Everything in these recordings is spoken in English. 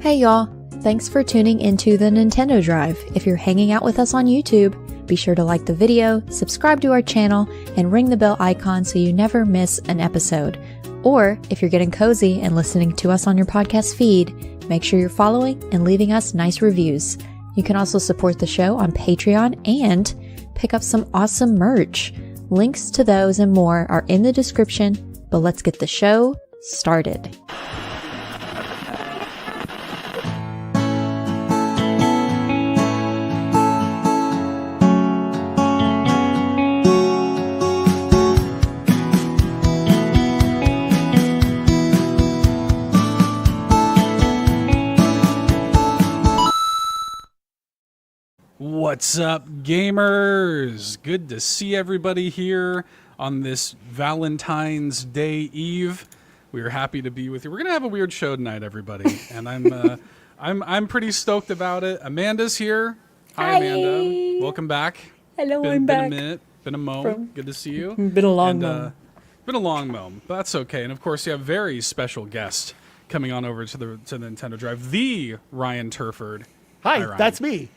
Hey y'all, thanks for tuning into the Nintendo Drive. If you're hanging out with us on YouTube, be sure to like the video, subscribe to our channel, and ring the bell icon so you never miss an episode. Or if you're getting cozy and listening to us on your podcast feed, make sure you're following and leaving us nice reviews. You can also support the show on Patreon and pick up some awesome merch. Links to those and more are in the description, but let's get the show started. What's up, gamers? Good to see everybody here on this Valentine's Day Eve. We are happy to be with you. We're gonna have a weird show tonight, everybody, and I'm pretty stoked about it. Amanda's here. Hi, Amanda. Welcome back. Hello, I'm back. Been a minute. Been a moment. Good to see you. Been a long moment. Been a long moment, but that's okay. And of course, you have a very special guest coming on over to the Nintendo Drive, the Ryan Turford. Hi, Ryan. that's me.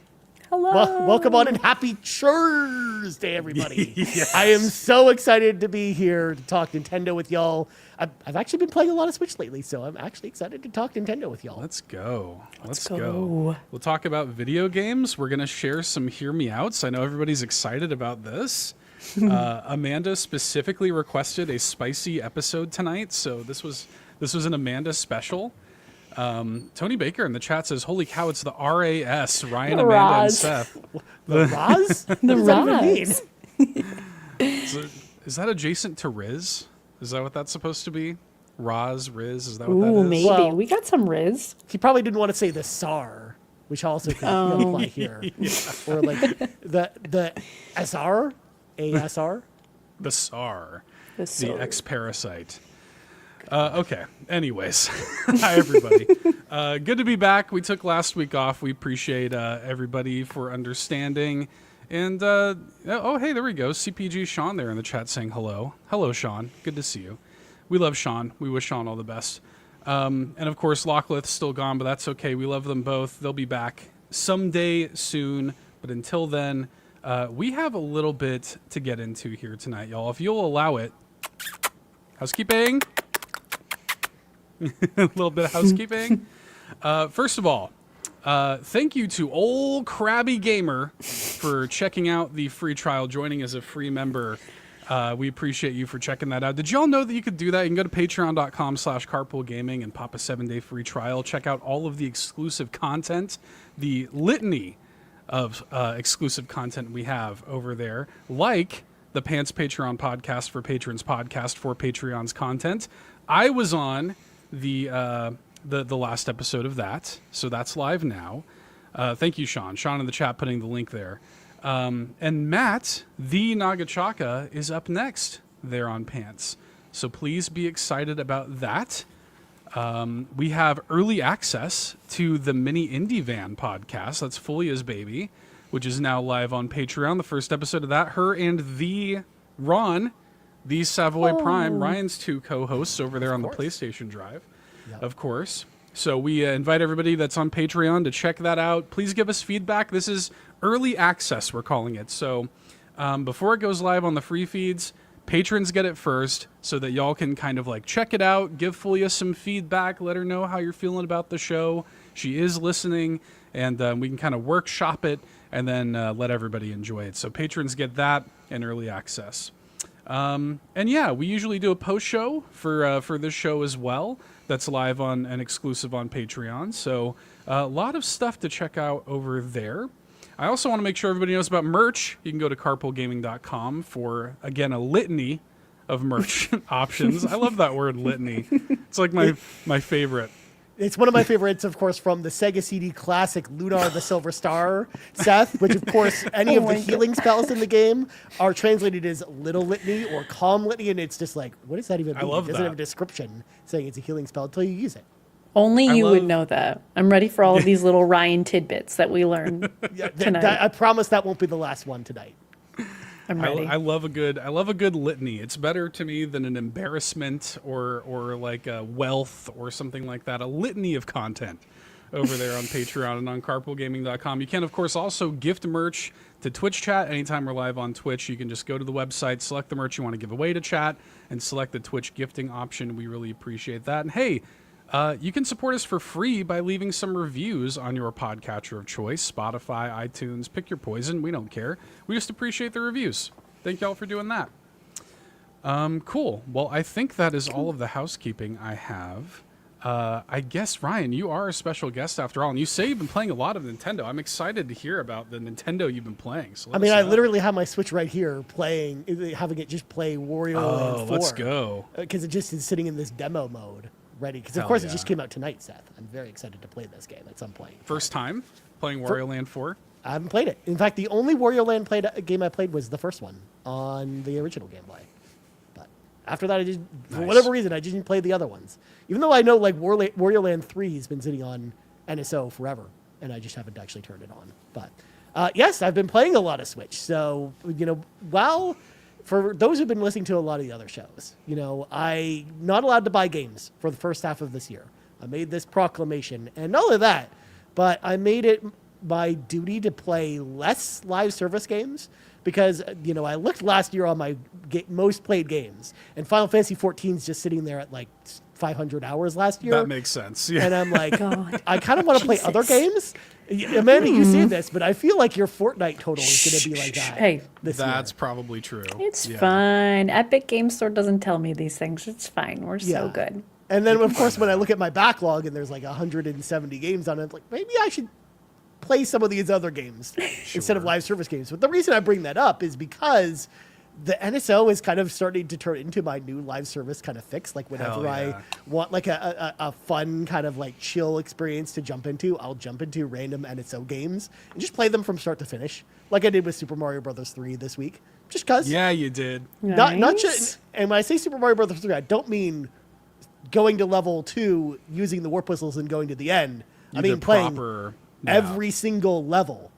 Hello. Welcome on and happy Thursday, everybody. Yes. I am so excited to be here to talk Nintendo with y'all. I've actually been playing a lot of Switch lately, so I'm actually excited to talk Nintendo with y'all. Let's go. Let's go. We'll talk about video games. We're going to share some Hear Me Outs. I know everybody's excited about this. Amanda specifically requested a spicy episode tonight, so this was an Amanda special. Tony Baker in the chat says, "Holy cow, it's the RAS, Ryan, Amanda, and Seth." The Roz? The Roz. Is that adjacent to Riz? Is that what that's supposed to be? Roz, Riz, is that what Ooh, that is? maybe. Well- We got some Riz. He probably didn't want to say the SAR, which also could apply here. Or like the SR? ASR? The SAR, The the X-Parasite. Okay, anyways. Hi, everybody. Good to be back. We took last week off. We appreciate everybody for understanding. And, oh, hey, there we go. CPG Sean there in the chat saying hello. Hello, Sean. Good to see you. We love Sean. We wish Sean all the best. And, of course, Locklith's still gone, but that's okay. We love them both. They'll be back someday soon. But until then, we have a little bit to get into here tonight, y'all. If you'll allow it. Housekeeping. A little bit of housekeeping. First of all, thank you to Old Krabby Gamer for checking out the free trial, joining as a free member. We appreciate you for checking that out. Did y'all know that you could do that? You can go to patreon.com/Carpool Gaming and pop a 7-day free trial. Check out all of the exclusive content, the litany of exclusive content we have over there, like the Pants Patreon podcast for patrons podcast for Patreon's content. I was on the last episode of that, so that's live now. Thank you, Sean in the chat putting the link there. And Matt the Nagachaka is up next there on Pants, so please be excited about that. We have early access to the Mini Indie Van podcast. That's Fulia's baby, which is now live on Patreon. The first episode of that, her and the Ron, the Savoy Prime, Ryan's two co-hosts over there on the PlayStation Drive, of course. So we invite everybody that's on Patreon to check that out. Please give us feedback. This is early access, we're calling it. So before it goes live on the free feeds, patrons get it first so that y'all can kind of like check it out, give Fulia some feedback, let her know how you're feeling about the show. She is listening, and we can kind of workshop it and then let everybody enjoy it. So patrons get that and early access. And yeah, we usually do a post show for this show as well. That's live on and exclusive on Patreon. So a lot of stuff to check out over there. I also want to make sure everybody knows about merch. You can go to carpoolgaming.com for, again, a litany of merch options. I love that word, litany. It's like my favorite. It's one of my favorites, of course, from the Sega CD classic Lunar the Silver Star, Seth, which, of course, any of the healing spells in the game are translated as Little Litany or Calm Litany, and it's just like, what does that even mean? I love it doesn't that. have a description saying it's a healing spell until you use it. Only you would know that. I'm ready for all of these little Ryan tidbits that we learn tonight. I promise that won't be the last one tonight. I'm ready. I love a good litany. It's better to me than an embarrassment or like a wealth or something like that. A litany of content. over there on Patreon and on carpoolgaming.com. You can, of course, also gift merch to Twitch chat. Anytime we're live on Twitch, you can just go to the website, select the merch you want to give away to chat, and select the Twitch gifting option. We really appreciate that. And hey, you can support us for free by leaving some reviews on your podcatcher of choice, Spotify, iTunes, pick your poison. We don't care. We just appreciate the reviews. Thank y'all for doing that. Cool. Well, I think that is all of the housekeeping I have. I guess, Ryan, you are a special guest after all, and you say you've been playing a lot of Nintendo. I'm excited to hear about the Nintendo you've been playing. So I mean, I literally have my Switch right here having it just play Wario Land 4. Let's go. Because it just is sitting in this demo mode ready. Because, of course, it just came out tonight, Seth. I'm very excited to play this game at some point. First time playing Wario Land 4? I haven't played it. In fact, the only Wario Land game I played was the first one on the original Game Boy. After that, for whatever reason, I just didn't play the other ones. Even though I know like Wario Land 3 has been sitting on NSO forever, and I just haven't actually turned it on. But yes, I've been playing a lot of Switch. So, for those who've been listening to a lot of the other shows, I'm not allowed to buy games for the first half of this year. I made this proclamation, and not only that, but I made it my duty to play less live service games. Because, I looked last year on my most played games, and Final Fantasy 14 is just sitting there at like 500 hours last year. That makes sense. Yeah. And I'm like, God, I kind of want to play other games. Amanda, you say this, but I feel like your Fortnite total is going to be like that. Hey, that's probably true. It's fine. Epic Game Store doesn't tell me these things. It's fine. We're so good. And then, of course, when I look at my backlog and there's like 170 games on it, I'm like, maybe I should play some of these other games instead of live service games. But the reason I bring that up is because the NSO is kind of starting to turn into my new live service kind of fix. Like whenever I want like a fun kind of like chill experience to jump into, I'll jump into random NSO games and just play them from start to finish. Like I did with Super Mario Brothers 3 this week. Just cause. Yeah, you did. Nice. Not just, and when I say Super Mario Brothers 3, I don't mean going to level 2 using the warp whistles and going to the end. I mean playing every single level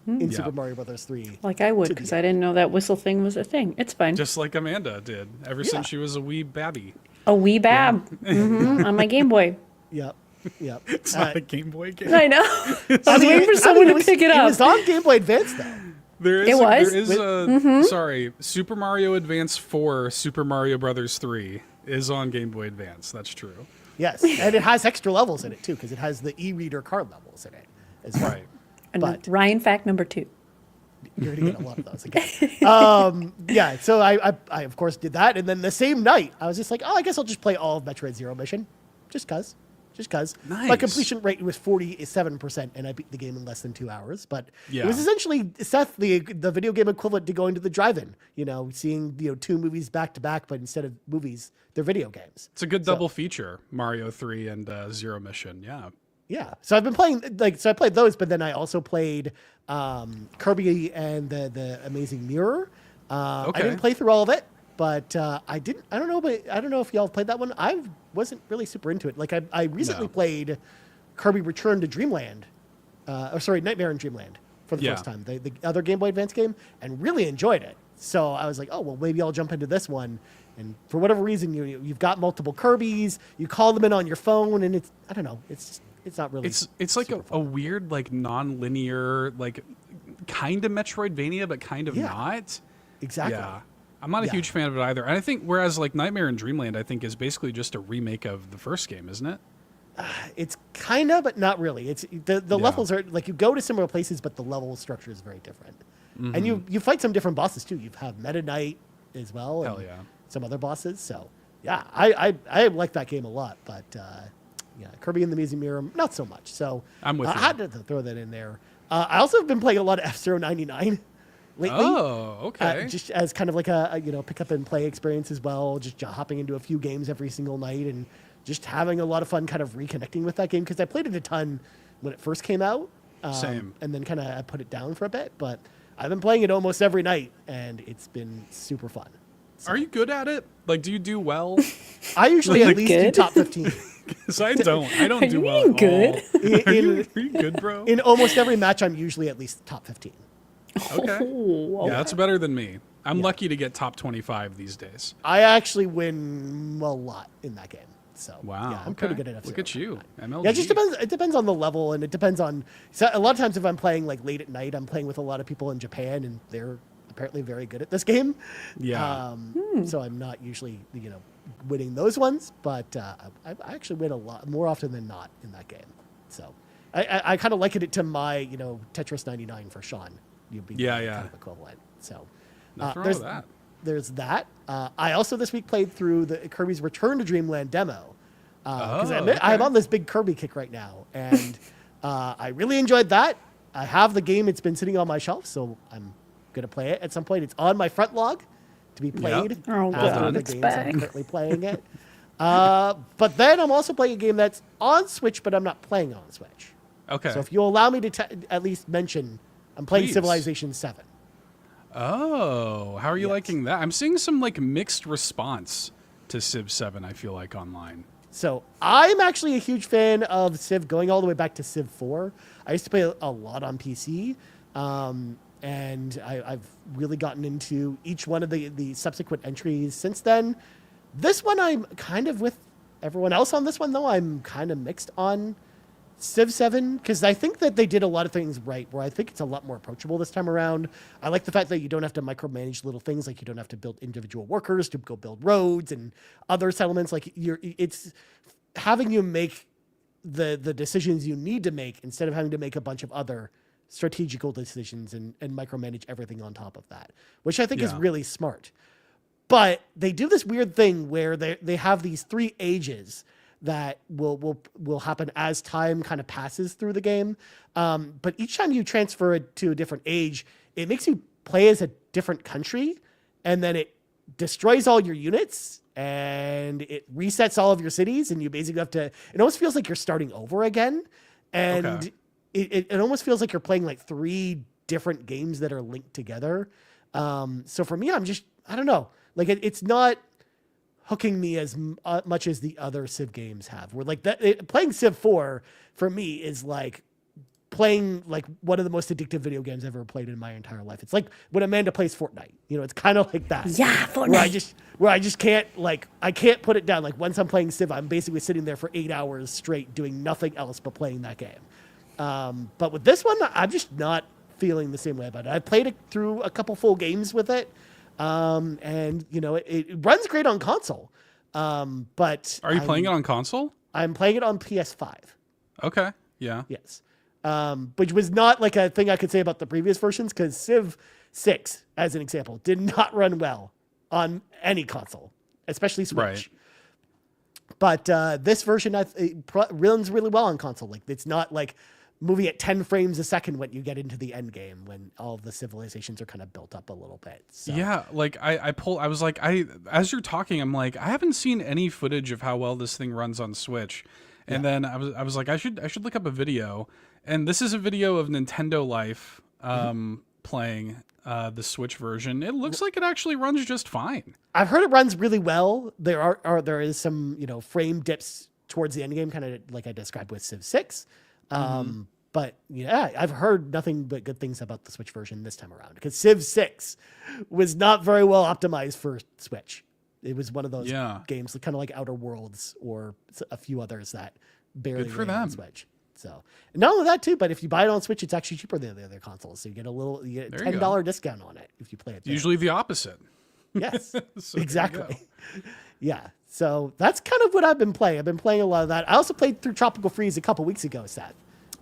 in Super Mario Brothers 3. Like I would, because I didn't know that whistle thing was a thing. It's fine. Just like Amanda did, ever since she was a wee babby. A wee bab on my Game Boy. Yep. It's not a Game Boy game. I know. I was waiting for someone to pick it up. It was on Game Boy Advance, though. There is sorry, Super Mario Advance 4, Super Mario Brothers 3 is on Game Boy Advance. That's true. Yes, and it has extra levels in it, too, because it has the e-reader card levels in it. Right. And Ryan fact number 2. You're going to get a lot of those again. So I, of course, did that. And then the same night, I was just like, I guess I'll just play all of Metroid Zero Mission. Just because. Nice. My completion rate was 47%, and I beat the game in less than 2 hours. But it was essentially, Seth, the video game equivalent to going to the drive-in. Seeing 2 movies back to back, but instead of movies, they're video games. It's a good double feature, Mario 3 and Zero Mission. Yeah. Yeah, so I've been playing I played those, but then I also played Kirby and the Amazing Mirror. I didn't play through all of it, but I don't know if y'all have played that one. I wasn't really super into it. Like I recently played Kirby Return to Dreamland, Nightmare in Dreamland for the first time, the other Game Boy Advance game, and really enjoyed it. So I was like, maybe I'll jump into this one. And for whatever reason, you've got multiple Kirbys. You call them in on your phone, and it's not really. It's like a weird, like non-linear, like kind of Metroidvania, but kind of not. Exactly. Yeah, I'm not a huge fan of it either. And I think whereas like Nightmare in Dreamland, I think is basically just a remake of the first game, isn't it? It's kind of, but not really. It's the levels are like you go to similar places, but the level structure is very different. Mm-hmm. And you fight some different bosses too. You have Meta Knight as well. Hell and yeah. Some other bosses. So yeah, I like that game a lot, but. Kirby and the Amazing Mirror, not so much. So I'm with you. I had to throw that in there. I also have been playing a lot of F-Zero 99 lately. Oh, okay. Just as kind of like a pick up and play experience as well. Just hopping into a few games every single night and just having a lot of fun kind of reconnecting with that game because I played it a ton when it first came out. Same. And then kind of put it down for a bit. But I've been playing it almost every night and it's been super fun. So. Are you good at it? Like, do you do well? I usually at least do top 15. Because I don't do well at good? all. Are you good, bro? In almost every match, I'm usually at least top 15. Okay. Yeah, that's better than me. I'm lucky to get top 25 these days. I actually win a lot in that game. So Wow. yeah, I'm pretty good at Look at you, MLG. Yeah, it just depends. It depends on the level, and it depends on. So a lot of times, if I'm playing like late at night, I'm playing with a lot of people in Japan, and they're apparently very good at this game. Yeah. So I'm not usually winning those ones, but I actually win a lot more often than not in that game. So I kind of liken it to my Tetris 99 for Sean. You'd be kind of equivalent. So Nothing wrong with that. There's that. I also this week played through the Kirby's Return to Dreamland demo. Because I'm on this big Kirby kick right now, and I really enjoyed that. I have the game; it's been sitting on my shelf, so I'm gonna play it at some point. It's on my front log to be played after the games I'm currently playing it. But then I'm also playing a game that's on Switch, but I'm not playing on Switch. Okay. So if you'll allow me to at least mention, I'm playing Civilization 7. Oh, how are you liking that? I'm seeing some mixed response to Civ 7. I feel like online. So I'm actually a huge fan of Civ, going all the way back to Civ 4. I used to play a lot on PC, and I've really gotten into each one of the subsequent entries since then. This one, I'm kind of with everyone else on this one, though. I'm kind of mixed on Civ 7, because I think that they did a lot of things right, where I think it's a lot more approachable this time around. I like the fact that you don't have to micromanage little things, like you don't have to build individual workers to go build roads and other settlements. Like it's having you make the decisions you need to make instead of having to make a bunch of other strategical decisions and micromanage everything on top of that, which I think is really smart. But they do this weird thing where they have these 3 ages that will happen as time kind of passes through the game. But each time you transfer it to a different age, it makes you play as a different country, and then it destroys all your units and it resets all of your cities, and you basically have to, it almost feels like you're starting over again. And it almost feels like you're playing like 3 different games that are linked together. So for me, I don't know. Like it's not hooking me as much as the other Civ games have. Where playing Civ 4 for me is like playing like one of the most addictive video games I've ever played in my entire life. It's like when Amanda plays Fortnite. It's kind of like that. Yeah, Fortnite. Where I just can't I can't put it down. Like once I'm playing Civ, I'm basically sitting there for 8 hours straight doing nothing else but playing that game. But with this one, I'm just not feeling the same way about it. I played it through a couple full games with it. And it runs great on console. But are you playing it on console? I'm playing it on PS5. Okay. Yeah. Yes. Which was not like a thing I could say about the previous versions, because Civ 6, as an example, did not run well on any console, especially Switch. Right. But this version runs really well on console. Like it's not like moving at 10 frames a second when you get into the end game, when all of the civilizations are kind of built up a little bit. So. Yeah, like as you're talking, I'm like, I haven't seen any footage of how well this thing runs on Switch. And then I was like, I should look up a video. And this is a video of Nintendo Life playing the Switch version. It looks like it actually runs just fine. I've heard it runs really well. There is some, frame dips towards the end game, kind of like I described with Civ 6. But yeah, I've heard nothing but good things about the Switch version this time around, because Civ 6 was not very well optimized for Switch. It was one of those games, kind of like Outer Worlds or a few others that barely ran on Switch. So not only that too, but if you buy it on Switch, it's actually cheaper than the other consoles. So you get a $10 discount on it if you play it there. Usually the opposite. Yes, so exactly. Yeah. So that's kind of what I've been playing. I've been playing a lot of that. I also played through Tropical Freeze a couple weeks ago, Seth,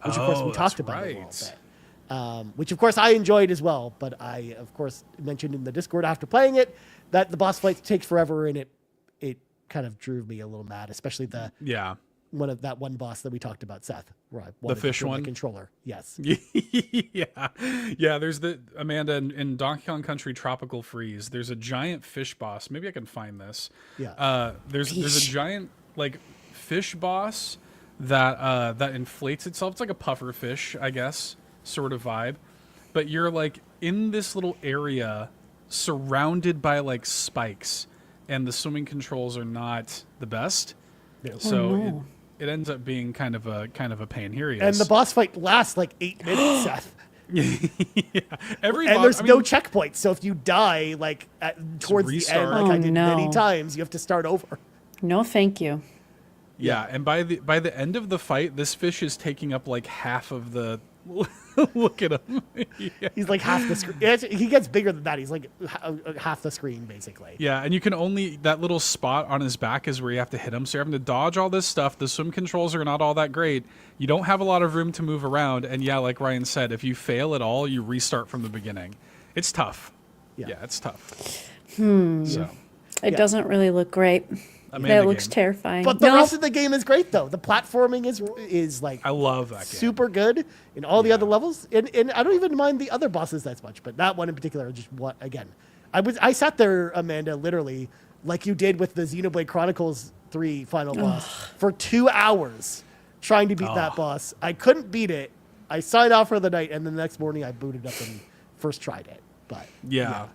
which of course we talked about a little bit. Which of course I enjoyed as well. But I, of course, mentioned in the Discord after playing it that the boss fight takes forever, and it kind of drove me a little mad, especially that one boss that we talked about, Seth, where I wanted the fish to one, the controller. Yes. yeah. There's Amanda in Donkey Kong Country Tropical Freeze. There's a giant fish boss. Maybe I can find this. Yeah. There's a giant fish boss that inflates itself. It's like a puffer fish, I guess, sort of vibe. But you're in this little area surrounded by spikes, and the swimming controls are not the best. No. So it ends up being kind of a pain. Here he is. And the boss fight lasts 8 minutes, Seth. Yeah. There's no checkpoint, so if you die towards the end, I did many times, you have to start over. No, thank you. Yeah, and by the end of the fight, this fish is taking up like half of the. Look at him. Yeah. He's like half the screen. He gets bigger than that. He's like half the screen, basically. Yeah, and you can only, that little spot on his back is where you have to hit him. So you're having to dodge all this stuff. The swim controls are not all that great. You don't have a lot of room to move around. And yeah, like Ryan said, if you fail at all, you restart from the beginning. It's tough. Yeah, it's tough. So It doesn't really look great. That looks terrifying. But the rest of the game is great, though. The platforming is like I love that game. Super good in all the other levels, and I don't even mind the other bosses that much, but that one in particular, just what again? I sat there, Amanda, literally like you did with the Xenoblade Chronicles 3 final boss for 2 hours trying to beat that boss. I couldn't beat it. I signed off for the night, and the next morning I booted up and first tried it. But yeah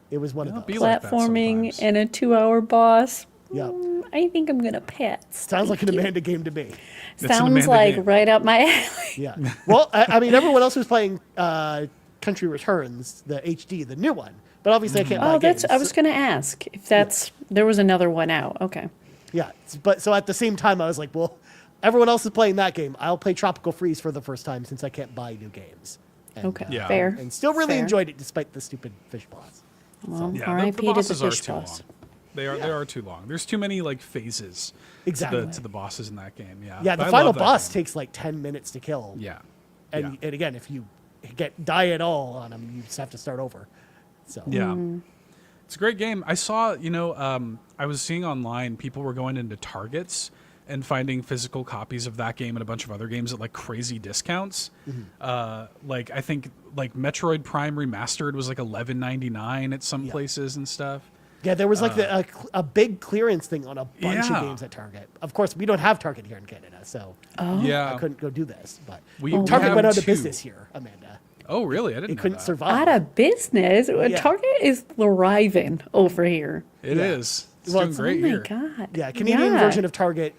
it was one of those platforming and a 2-hour boss. Yeah, I think I'm gonna pass. Sounds like an Amanda game to me. Sounds like right up my alley. Yeah. Well, I mean, everyone else was playing Country Returns, the HD, the new one, but obviously I can't buy games. I was gonna ask if there was another one out. Okay. Yeah, but so at the same time, I was like, well, everyone else is playing that game. I'll play Tropical Freeze for the first time since I can't buy new games. And, okay. Fair. And still really enjoyed it despite the stupid fish boss. Well, the R.I.P. to the bosses are fish too boss. long. They are too long. There's too many like phases to the bosses in that game. Yeah. Yeah, the final boss takes like 10 minutes to kill. Yeah. And again, if you die at all on him, you just have to start over. So yeah. It's a great game. I saw, I was seeing online people were going into Targets and finding physical copies of that game and a bunch of other games at like crazy discounts. Like I think like Metroid Prime Remastered was like $11.99 at some places and stuff. Yeah, there was like a big clearance thing on a bunch of games at Target. Of course, we don't have Target here in Canada, so I couldn't go do this. But Target went out of business here, Amanda. Oh, really? I didn't know It couldn't that. survive. Out of business? Target is thriving over here. It is. It's doing great here. Oh my God. Yeah, Canadian version of Target,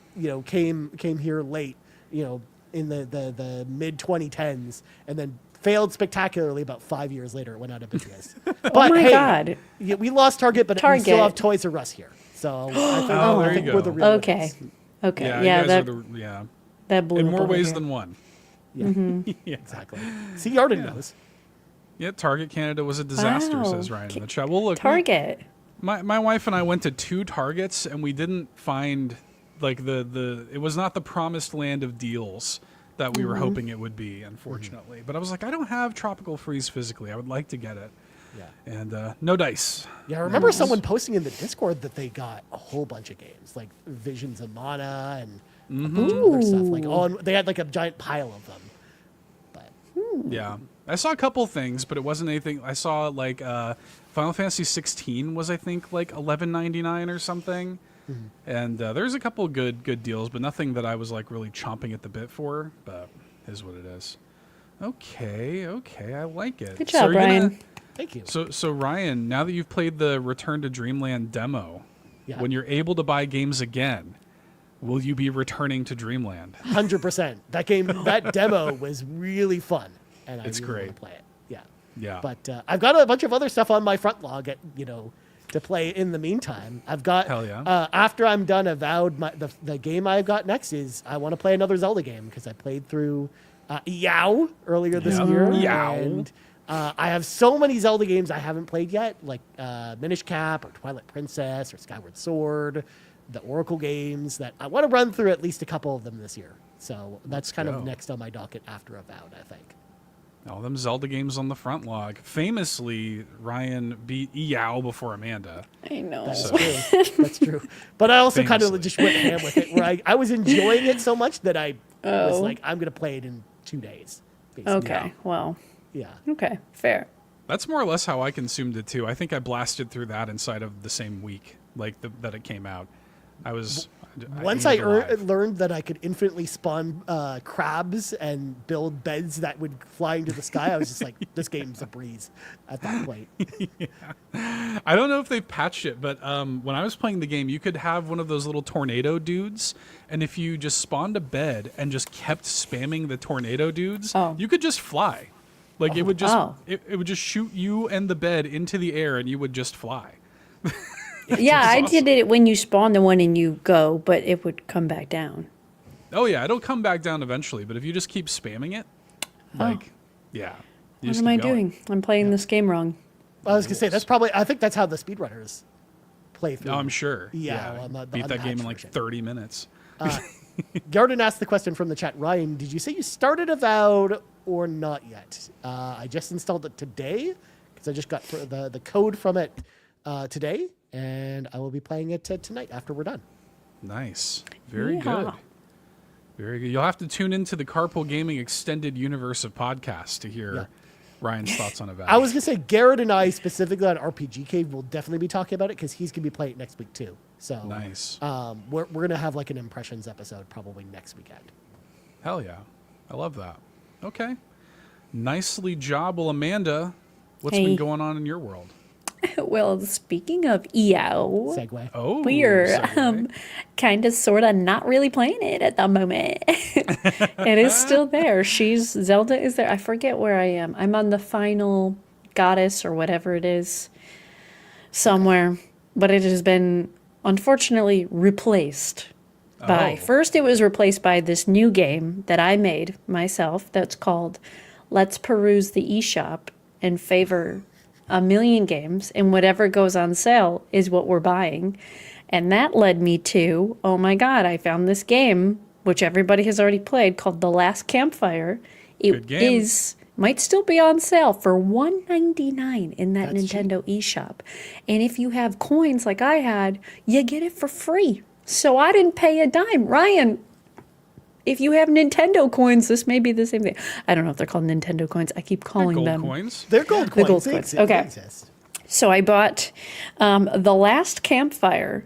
came here late, in the mid 2010s, and then failed spectacularly about 5 years later. It went out of business. But my God. Yeah, we lost Target, but we still have Toys R Us here. So I think we're the real Okay. winners. Okay. Yeah, that that blew in up more over ways here. than one. Yeah, exactly. See, Yarden knows. Yeah, Target Canada was a disaster, Wow. says Ryan in the chat. Well, look, Target. my wife and I went to 2 Targets, and we didn't find like it was not the promised land of deals that we were hoping it would be, unfortunately. But I was like, I don't have Tropical Freeze physically. I would like to get it. Yeah. And no dice. Yeah, I remember someone posting in the Discord that they got a whole bunch of games, like Visions of Mana and a bunch of other stuff. Like they had like a giant pile of them. But Yeah. I saw a couple things, but it wasn't anything. I saw like Final Fantasy 16 was, I think, like $11.99 or something. And there's a couple good deals, but nothing that I was like really chomping at the bit for. But is what it is. Okay, I like it. Good job, Ryan. thank you. So Ryan, now that you've played the Return to Dreamland demo, when you're able to buy games again, will you be returning to Dreamland? 100%. That demo was really fun, and It's really great. want to play it. Yeah. Yeah. But I've got a bunch of other stuff on my front log to play in the meantime. I've got Hell yeah. After I'm done Avowed, the game I've got next is I want to play another Zelda game because I played through Yow earlier this year. Yow. And I have so many Zelda games I haven't played yet, like Minish Cap or Twilight Princess or Skyward Sword, the Oracle games, that I want to run through at least a couple of them this year. So that's kind of next on my docket after Avowed, I think. All them Zelda games on the front log. Famously, Ryan beat Yow before Amanda. I know. That's true. That's true. But I also kind of Famously. just went ham with it, where I was enjoying it so much that I was like, I'm going to play it in 2 days. Basically. Okay. Well. Yeah. Okay. Fair. That's more or less how I consumed it too. I think I blasted through that inside of the same week, like that it came out. Once I learned that I could infinitely spawn crabs and build beds that would fly into the sky, I was just like, this game's a breeze at that point. I don't know if they've patched it, but when I was playing the game, you could have one of those little tornado dudes, and if you just spawned a bed and just kept spamming the tornado dudes, you could just fly. Like it would just it would just shoot you and the bed into the air, and you would just fly. Yeah, I did it when you spawn the one and you go, but it would come back down. Oh yeah, it'll come back down eventually, but if you just keep spamming it, like, yeah. you What just am I keep going. doing? I'm playing this game wrong. I was gonna say I think that's how the speedrunners play through. No, I'm sure. Yeah, well, beat that game in unpatched like version. 30 minutes. Garden asked the question from the chat. Ryan, did you say you started Avowed or not yet? I just installed it today because I just got the code from it today, and I will be playing it tonight after we're done. Nice. Very Yeah. good. Very good. You'll have to tune into the Carpool Gaming Extended Universe of podcasts to hear Ryan's thoughts on Avowed. I was gonna say Garrett and I specifically on RPG Cave will definitely be talking about it because he's gonna be playing it next week too. So Nice. we're gonna have like an impressions episode probably next weekend. Hell yeah. I love that. Okay. Nicely job. Well, Amanda, what's been Hey. going on in your world? Well, speaking of EO, Segue. Oh, we're segue. kind of, sort of not really playing it at the moment. It is still there. Zelda is there. I forget where I am. I'm on the final goddess or whatever it is somewhere, but it has been unfortunately replaced by, first it was replaced by this new game that I made myself that's called Let's Peruse the eShop and Favor a million games, and whatever goes on sale is what we're buying. And that led me to, oh my God, I found this game, which everybody has already played, called The Last Campfire. Good game. Might still be on sale for $1.99 in that That's Nintendo eShop. And if you have coins like I had, you get it for free. So I didn't pay a dime. Ryan, if you have Nintendo coins, this may be the same thing. I don't know if they're called Nintendo coins. I keep calling Gold them coins. They're gold The coins. gold They coins. exist. Okay. They exist. So I bought The Last Campfire,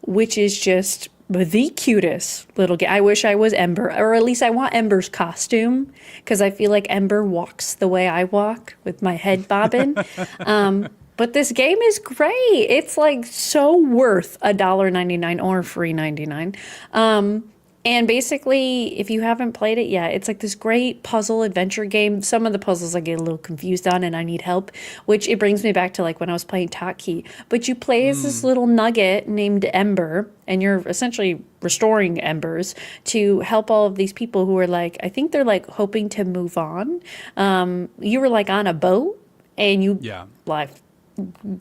which is just the cutest little game. I wish I was Ember, or at least I want Ember's costume, because I feel like Ember walks the way I walk with my head bobbing. But this game is great. It's like so worth $1.99 or free $99. And basically, if you haven't played it yet, it's like this great puzzle adventure game. Some of the puzzles I get a little confused on and I need help, which it brings me back to like when I was playing Hotkey. But you play as this little nugget named Ember, and you're essentially restoring embers to help all of these people who are like, I think they're like hoping to move on. You were like on a boat and you like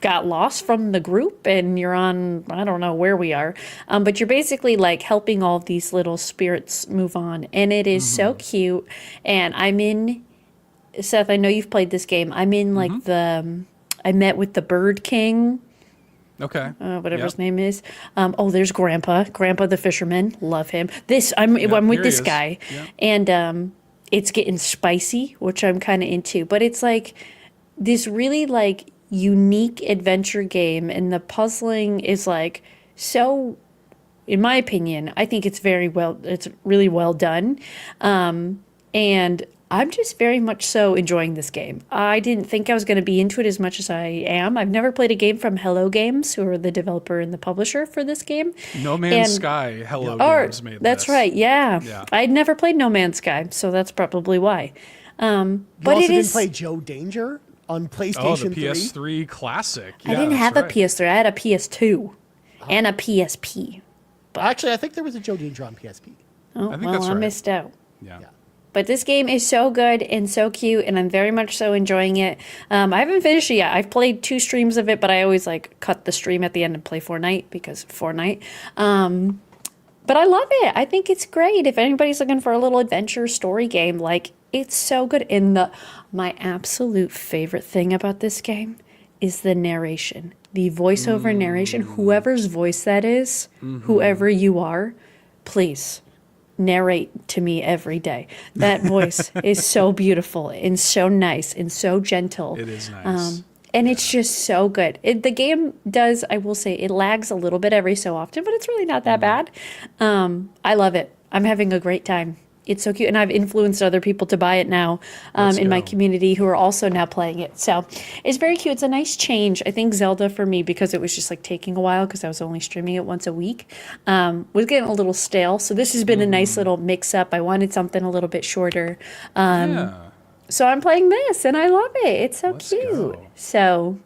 got lost from the group and you're on, I don't know where we are, but you're basically like helping all of these little spirits move on, and it is so cute. And I'm in, Seth, I know you've played this game, I'm in like I met with the Bird King, Okay. whatever his name is. There's Grandpa the fisherman, love him. I'm with here this he is. guy, Yeah. and it's getting spicy, which I'm kind of into, but it's like this really like unique adventure game, and the puzzling is like so, in my opinion, I think it's really well done, and I'm just very much so enjoying this game. I didn't think I was going to be into it as much as I am. I've never played a game from Hello Games, who are the developer and the publisher for this game. No Man's Sky. Hello Games made that's this. right, yeah. I'd never played No Man's Sky, so that's probably why. You But also it didn't is. play Joe Danger on Oh, PlayStation the 3. PS3 classic. I didn't have a PS3. I had a PS2 and a PSP. Actually, I think there was a Joe Danger on PSP. Oh, I think well, that's I right. missed out. Yeah. But this game is so good and so cute, and I'm very much so enjoying it. I haven't finished it yet. I've played 2 streams of it, but I always like cut the stream at the end and play Fortnite because Fortnite. But I love it. I think it's great. If anybody's looking for a little adventure story game, like it's so good. And my absolute favorite thing about this game is the narration, the voiceover narration. Whoever's voice that is, whoever you are, please narrate to me every day. That voice is so beautiful and so nice and so gentle. It is nice. And it's just so good. The game does, I will say, it lags a little bit every so often, but it's really not that bad. I love it. I'm having a great time. It's so cute. And I've influenced other people to buy it now in my community who are also now playing it. So it's very cute. It's a nice change. I think Zelda for me, because it was just like taking a while because I was only streaming it once a week, was getting a little stale. So this has been a nice little mix up. I wanted something a little bit shorter. Yeah. So I'm playing this and I love it. It's so Let's cute. go. So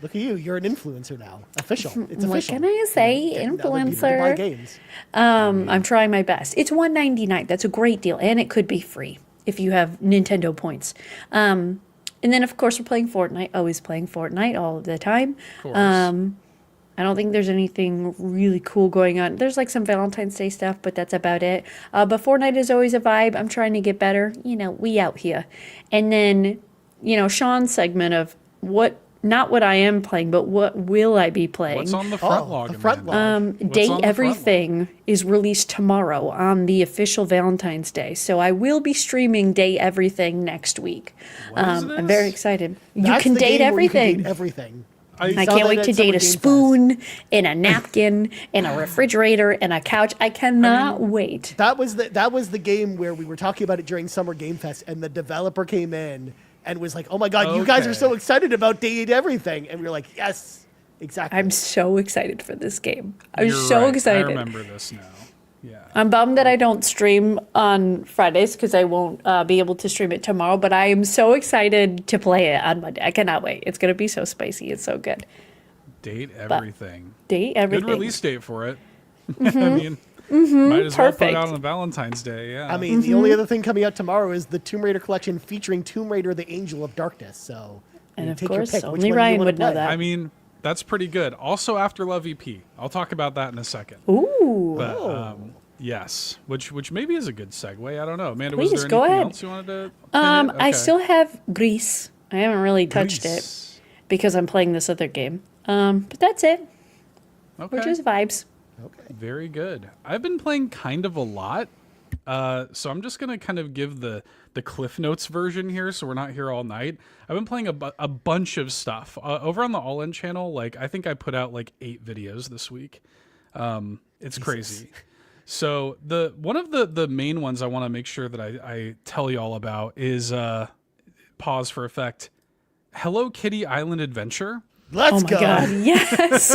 Look at you. You're an influencer now. Official. It's What official. can I say? Getting other people to buy Influencer. games. I'm trying my best. It's $1.99. That's a great deal, and it could be free if you have Nintendo points. And then of course we're playing Fortnite. Always playing Fortnite all of the time. Of course. I don't think there's anything really cool going on. There's like some Valentine's Day stuff, but that's about it. But Fortnite is always a vibe. I'm trying to get better. We out here. And then, Sean's segment of not what I am playing, but what will I be playing? What's on the front log? the front Amanda? log. What's Day on the front Everything is released tomorrow on the official Valentine's Day. So I will be streaming Day Everything next week. What is I'm very this? excited. You That's can the date game where you can everything. date everything. I saw can't that wait at to Summer date a Game Fest. spoon and a napkin and a refrigerator and a couch. I cannot wait. That was the game where we were talking about it during Summer Game Fest, and the developer came in and was like, "Oh my god, you guys are Okay. so excited about Date Everything," and we were like, "Yes, exactly." I'm so excited for this game. I'm You're so right. excited. I remember this now. Yeah. I'm bummed that I don't stream on Fridays because I won't be able to stream it tomorrow, but I am so excited to play it on Monday. I cannot wait. It's going to be so spicy. It's so good. Date everything. Date everything. Good release date for it. I mean, might as well put it Perfect. out on Valentine's Day. Yeah. I mean, the only other thing coming out tomorrow is the Tomb Raider collection featuring Tomb Raider: The Angel of Darkness. So, And of take your course, pick, which only one you Ryan wanna would know play. that. I mean, that's pretty good. Also, After Love EP. I'll talk about that in a second. Ooh. But yes, which maybe is a good segue. I don't know. Amanda, Please, was there go anything ahead. else you wanted to? I Okay. still have Grease. I haven't really touched it Grease. because I'm playing this other game. But that's it. Okay. Which is vibes. Okay. Very good. I've been playing kind of a lot. So I'm just gonna kind of give the Cliff Notes version here, so we're not here all night. I've been playing a bunch of stuff over on the All In channel. Like I think I put out like 8 videos this week. It's crazy. So one of the main ones I want to make sure that I tell you all about is pause for effect. Hello Kitty Island Adventure. Let's Oh my go. god, yes.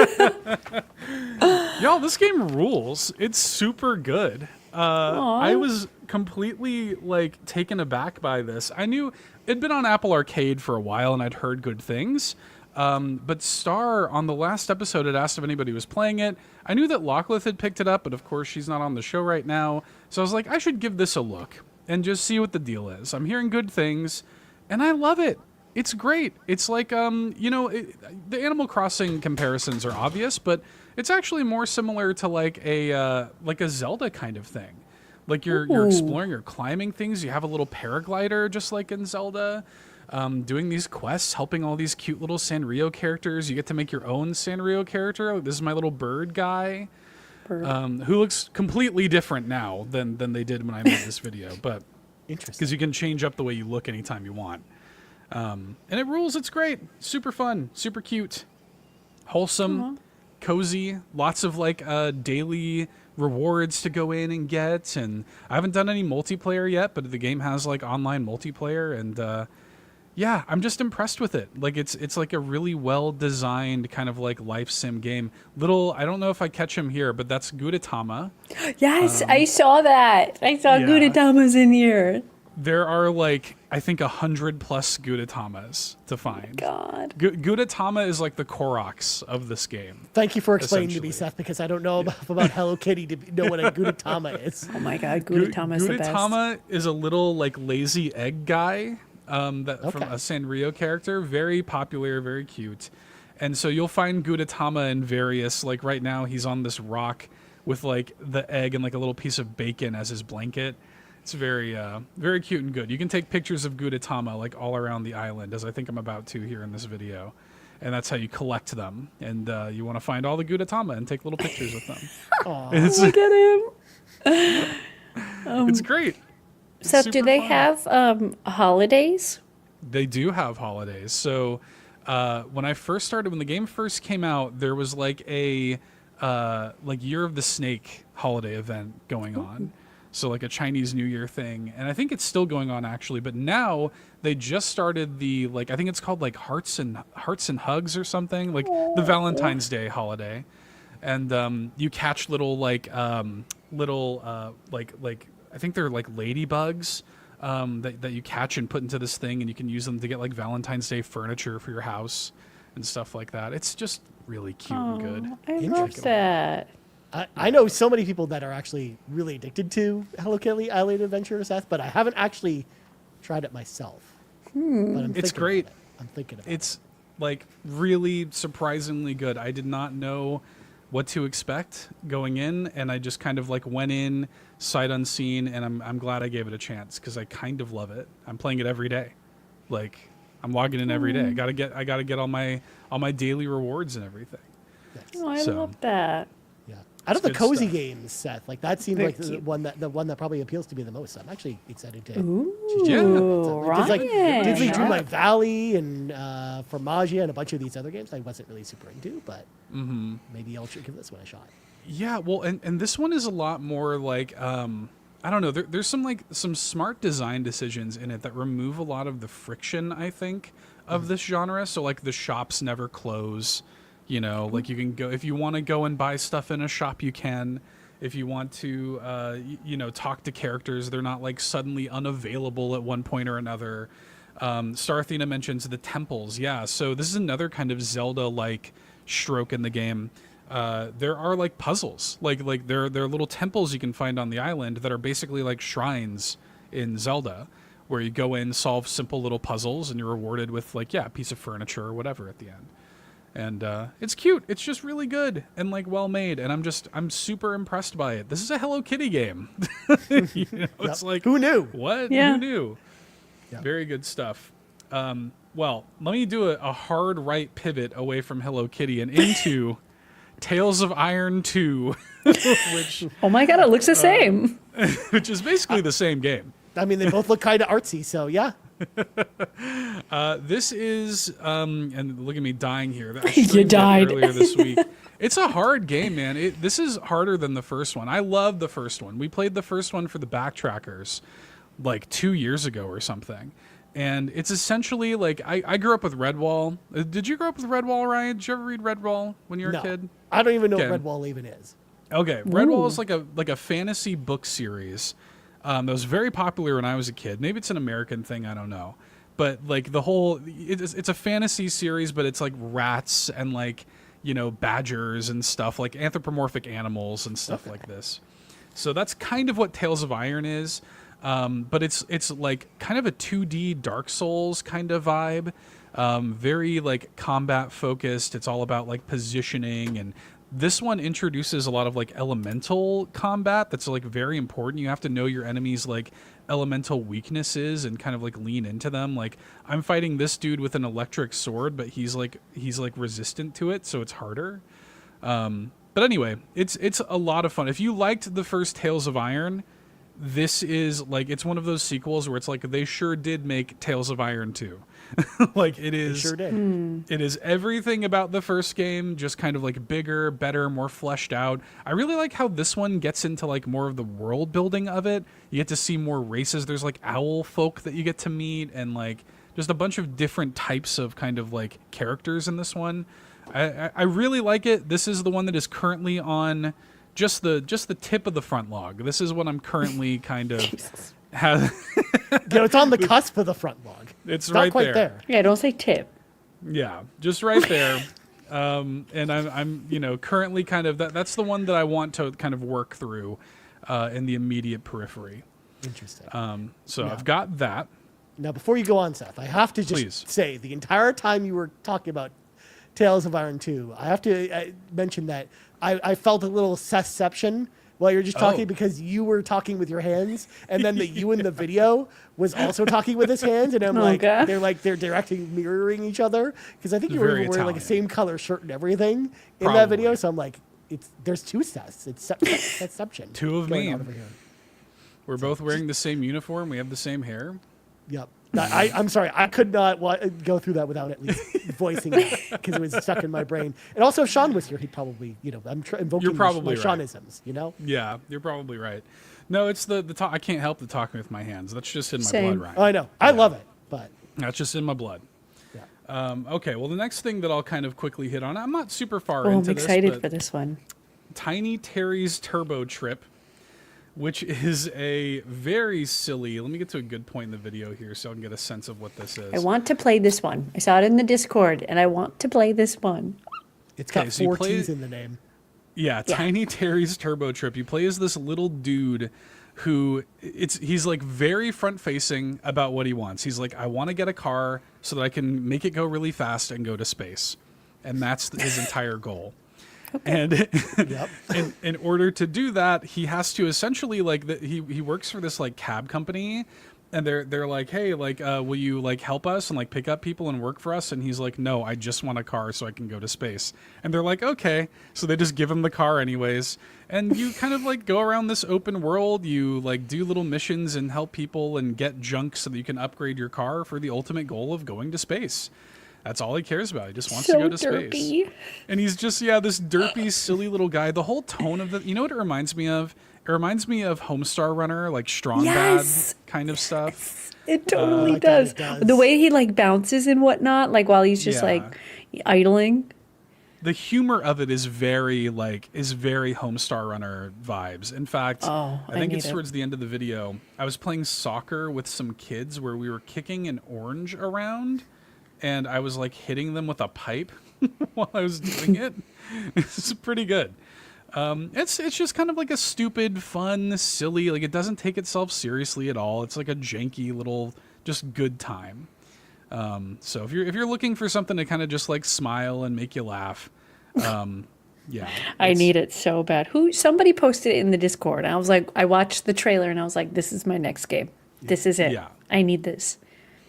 Y'all, this game rules. It's super good. I was completely like taken aback by this. I knew it'd been on Apple Arcade for a while and I'd heard good things. But Star on the last episode had asked if anybody was playing it. I knew that Locklith had picked it up, but of course she's not on the show right now. So I was like, I should give this a look and just see what the deal is. I'm hearing good things and I love it. It's great. It's like, the Animal Crossing comparisons are obvious, but it's actually more similar to like a Zelda kind of thing. Like you're exploring, you're climbing things. You have a little paraglider, just like in Zelda, doing these quests, helping all these cute little Sanrio characters. You get to make your own Sanrio character. This is my little bird guy, who looks completely different now than they did when I made this video. But Interesting. because you can change up the way you look anytime you want. And it rules. It's great. Super fun. Super cute. Wholesome. Cozy. Lots of like daily rewards to go in and get. And I haven't done any multiplayer yet, but the game has like online multiplayer. And yeah, I'm just impressed with it. Like it's like a really well designed kind of like life sim game. I don't know if I catch him here, but that's Gudetama. Yes, I saw that. I saw yeah. Gudetama's in here. There are like, I think 100 plus Gudetamas to find. God. Gudetama is like the Koroks of this game. Thank you for explaining to me, Essentially. Seth, because I don't know about Hello Kitty to know what a Gudetama is. Oh my god, Gudetama's the best. Gudetama is a little like lazy egg guy from a Sanrio character. Very popular, very cute. And so you'll find Gudetama in various, like right now he's on this rock with like the egg and like a little piece of bacon as his blanket. It's very, very cute and good. You can take pictures of Gudetama like all around the island, as I think I'm about to here in this video. And that's how you collect them. And you want to find all the Gudetama and take little pictures with them. It's, Look at him. it's great. It's Seth, do super they fun. have holidays? They do have holidays. So when the game first came out, there was like a like Year of the Snake holiday event going on. So like a Chinese New Year thing. And I think it's still going on actually, but now they just started the like I think it's called like Hearts and Hugs or something, like the Valentine's Day holiday. And you catch little like like I think they're like ladybugs that you catch and put into this thing, and you can use them to get like Valentine's Day furniture for your house. and stuff like that. It's just really cute and good. I love that. I know so many people that are actually really addicted to Hello Kitty Island Adventure, Seth, but I haven't actually tried it myself. But I'm It's thinking great. about it. I'm thinking about It's like really surprisingly good. I did not know what to expect going in, and I just kind of like went in sight unseen, and I'm glad I gave it a chance because I kind of love it. I'm playing it every day. Like I'm logging in every day. I gotta get all my daily rewards and everything. it. Oh, I So- love that. Yeah. Out of the good cozy stuff. games, Seth, like that seems They're like the cute. one that probably appeals to me the most. I'm actually excited to. Yeah. Ooh, Because like Ryan. Disney Drew My Valley and Formagia and a bunch of these other games I wasn't really super into, but maybe I'll give this one a shot. Yeah, well, and this one is a lot more like I don't know. There's some smart design decisions in it that remove a lot of the friction, I think, of this genre. So like the shops never close. You know, like you can go if you want to go and buy stuff in a shop, you can. If you want to, talk to characters, they're not like suddenly unavailable at one point or another. Star Athena mentions the temples. Yeah, so this is another kind of Zelda-like stroke in the game. There are like puzzles, like there are little temples you can find on the island that are basically like shrines in Zelda, where you go in, solve simple little puzzles, and you're rewarded with like a piece of furniture or whatever at the end. And it's cute. It's just really good and like well made. And I'm super impressed by it. This is a Hello Kitty game. It's like Who knew? what? Yeah. Who knew? Yeah. Very good stuff. Well, let me do a hard right pivot away from Hello Kitty and into Tales of Iron 2, Oh my god, it looks the same. which is basically the same game. I mean, they both look kind of artsy, so yeah. This is, and look at me dying here. I You streamed it died. earlier this week. It's a hard game, man. This is harder than the first one. I love the first one. We played the first one for the backtrackers like 2 years ago or something. And it's essentially like, I grew up with Redwall. Did you grow up with Redwall, Ryan? Did you ever read Redwall when you were No, a kid? I don't even know Okay. what Redwall even is. Okay, Redwall is like a fantasy book series that was very popular when I was a kid. Maybe it's an American thing, I don't know. But like the whole, it's a fantasy series, but it's like rats and like badgers and stuff, like anthropomorphic animals and stuff like this. So that's kind of what Tales of Iron is, but it's like kind of a 2D Dark Souls kind of vibe. Very like combat focused. It's all about like positioning, and this one introduces a lot of like elemental combat that's like very important. You have to know your enemies like elemental weaknesses and kind of like lean into them. Like I'm fighting this dude with an electric sword, but he's like resistant to it, so it's harder. But anyway, it's a lot of fun. If you liked the first Tales of Iron, this is like, it's one of those sequels where it's like they sure did make Tales of Iron 2. Like it is Sure did. it is everything about the first game, just kind of like bigger, better, more fleshed out. I really like how this one gets into like more of the world building of it. You get to see more races. There's like owl folk that you get to meet, and like just a bunch of different types of kind of like characters in this one. I really like it. This is the one that is currently on just the tip of the front log. This is what I'm currently kind of It's on the cusp of the front log. It's not right quite there. Yeah, don't say tip. Yeah, just right there. And I'm currently kind of that's the one that I want to kind of work through in the immediate periphery. Interesting. So I've got that. Now, before you go on, Seth, I have to just Please. say the entire time you were talking about Tales of Iron 2, I have to mention that I felt a little Sethception while you were just talking, because you were talking with your hands, and then the you in the video was also talking with his hands, and I'm God. they're directing, mirroring each other, because I think you were Very even wearing like the Italian. same color shirt and everything in that Probably. video. So I'm like, there's two Seths. It's Sethception. Two of going me. on over here. We're both wearing the same uniform. We have the same hair. Yep. I'm sorry. I could not go through that without at least voicing it, because it was stuck in my brain. And also, if Sean was here, he'd probably, I'm invoking You're probably my right. Seanisms, Yeah, you're probably right. No, it's the talk. I can't help the talking with my hands. That's just in my Same. blood, Ryan. I know. I love it, but That's just in my blood. yeah. Okay, well, the next thing that I'll kind of quickly hit on, I'm not super far Oh, I'm into excited this, for but this one. Tiny Terry's Turbo Trip, which is a very silly. Let me get to a good point in the video here so I can get a sense of what this is. I want to play this one. I saw it in the Discord, and I want to play this one. It's got so you 4 play- T's in the name. Yeah, Tiny Terry's Turbo Trip. You play as this little dude who he's like very front facing about what he wants. He's like, I want to get a car so that I can make it go really fast and go to space. And that's his entire goal. And Yep. in order to do that, he has to essentially he works for this like cab company, and they're like, hey, like will you like help us and like pick up people and work for us? And he's like, no, I just want a car so I can go to space. And they're like, okay. So they just give him the car anyways. And you kind of like go around this open world. You like do little missions and help people and get junk so that you can upgrade your car for the ultimate goal of going to space. That's all he cares about. He just wants to go to space. And he's just, this derpy, silly little guy. The whole tone of you know what it reminds me of? It reminds me of Homestar Runner, like Strong Bad kind of stuff. It totally does. The way he like bounces and whatnot, like while he's just like idling. The humor of it is very Homestar Runner vibes. In fact, I think it's towards the end of the video. I was playing soccer with some kids where we were kicking an orange around, and I was like hitting them with a pipe while I was doing it. It's pretty good. It's just kind of like a stupid, fun, silly, like it doesn't take itself seriously at all. It's like a janky little, just good time. So if you're looking for something to kind of just like smile and make you laugh, I need it so bad. Somebody posted it in the Discord, and I was like, I watched the trailer, and I was like, this is my next game. This is it. Yeah. I need this.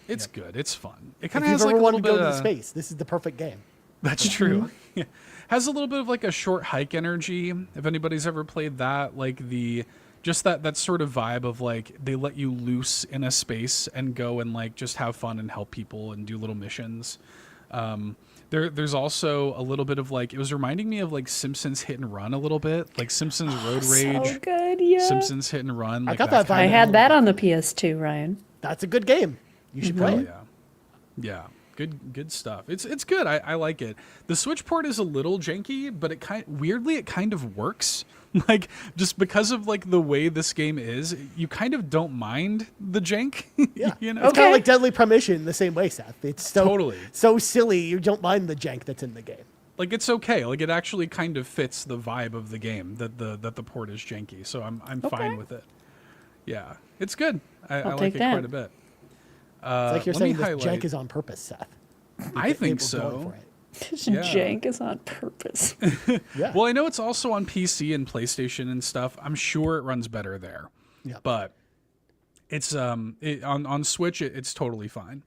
It's good. It's fun. It kind If of has you've like ever a little wanted to bit go to of space, this is the perfect game. That's true. Yeah. Has a little bit of like a short hike energy. If anybody's ever played that, like that sort of vibe of like they let you loose in a space and go and like just have fun and help people and do little missions. There's also a little bit of like, it was reminding me of like Simpsons Hit and Run a little bit, like Simpsons Road Rage. So good, yeah. Simpsons Hit and Run. Like I got that vibe. I had that on the PS2, Ryan. That's a good game. You should play it. Yeah. Good stuff. It's good. I like it. The Switch port is a little janky, but it kind of works. Like just because of like the way this game is, you kind of don't mind the jank. Yeah. You know? It's kind of like Deadly Premonition the same way, Seth. It's so silly you don't mind the jank that's in the game. Like it's okay. Like it actually kind of fits the vibe of the game that the port is janky. So I'm fine with it. Yeah. It's good. I like it quite a bit. It's like you're saying this jank is on purpose, Seth. I think so. This jank is on purpose. Yeah. Well, I know it's also on PC and PlayStation and stuff. I'm sure it runs better there. Yeah. But it's on Switch it's totally fine.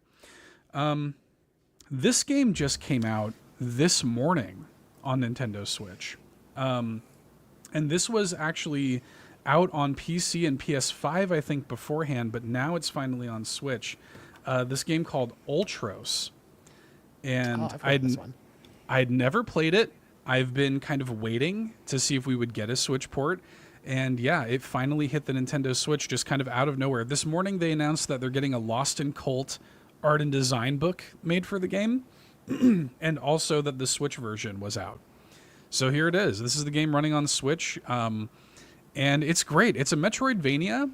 This game just came out this morning on Nintendo Switch. And this was actually out on PC and PS5 I think beforehand, but now it's finally on Switch. This game called Ultros. And I'd never played it. I've been kind of waiting to see if we would get a Switch port. And yeah, it finally hit the Nintendo Switch just kind of out of nowhere. This morning they announced that they're getting a Lost in Cult art and design book made for the game. And also that the Switch version was out. So here it is. This is the game running on Switch. And it's great. It's a Metroidvania.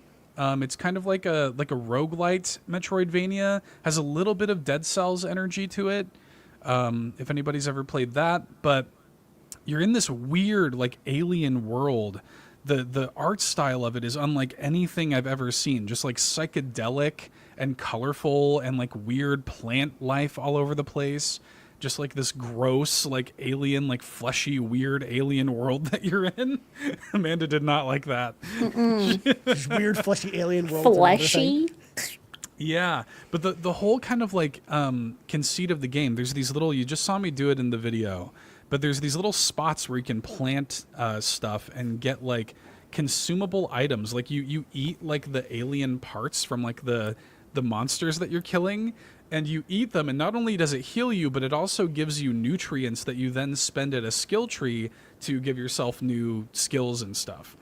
It's kind of like a roguelite Metroidvania. Has a little bit of Dead Cells energy to it. If anybody's ever played that, but you're in this weird like alien world. The art style of it is unlike anything I've ever seen. Just like psychedelic and colorful and like weird plant life all over the place. Just like this gross, like alien, like fleshy, weird alien world that you're in. Amanda did not like that. Just weird, fleshy alien world. Fleshy? Yeah, but the whole kind of like conceit of the game, there's these little, you just saw me do it in the video, but there's these little spots where you can plant stuff and get like consumable items. Like you eat like the alien parts from like the monsters that you're killing, and you eat them, and not only does it heal you, but it also gives you nutrients that you then spend at a skill tree to give yourself new skills and stuff.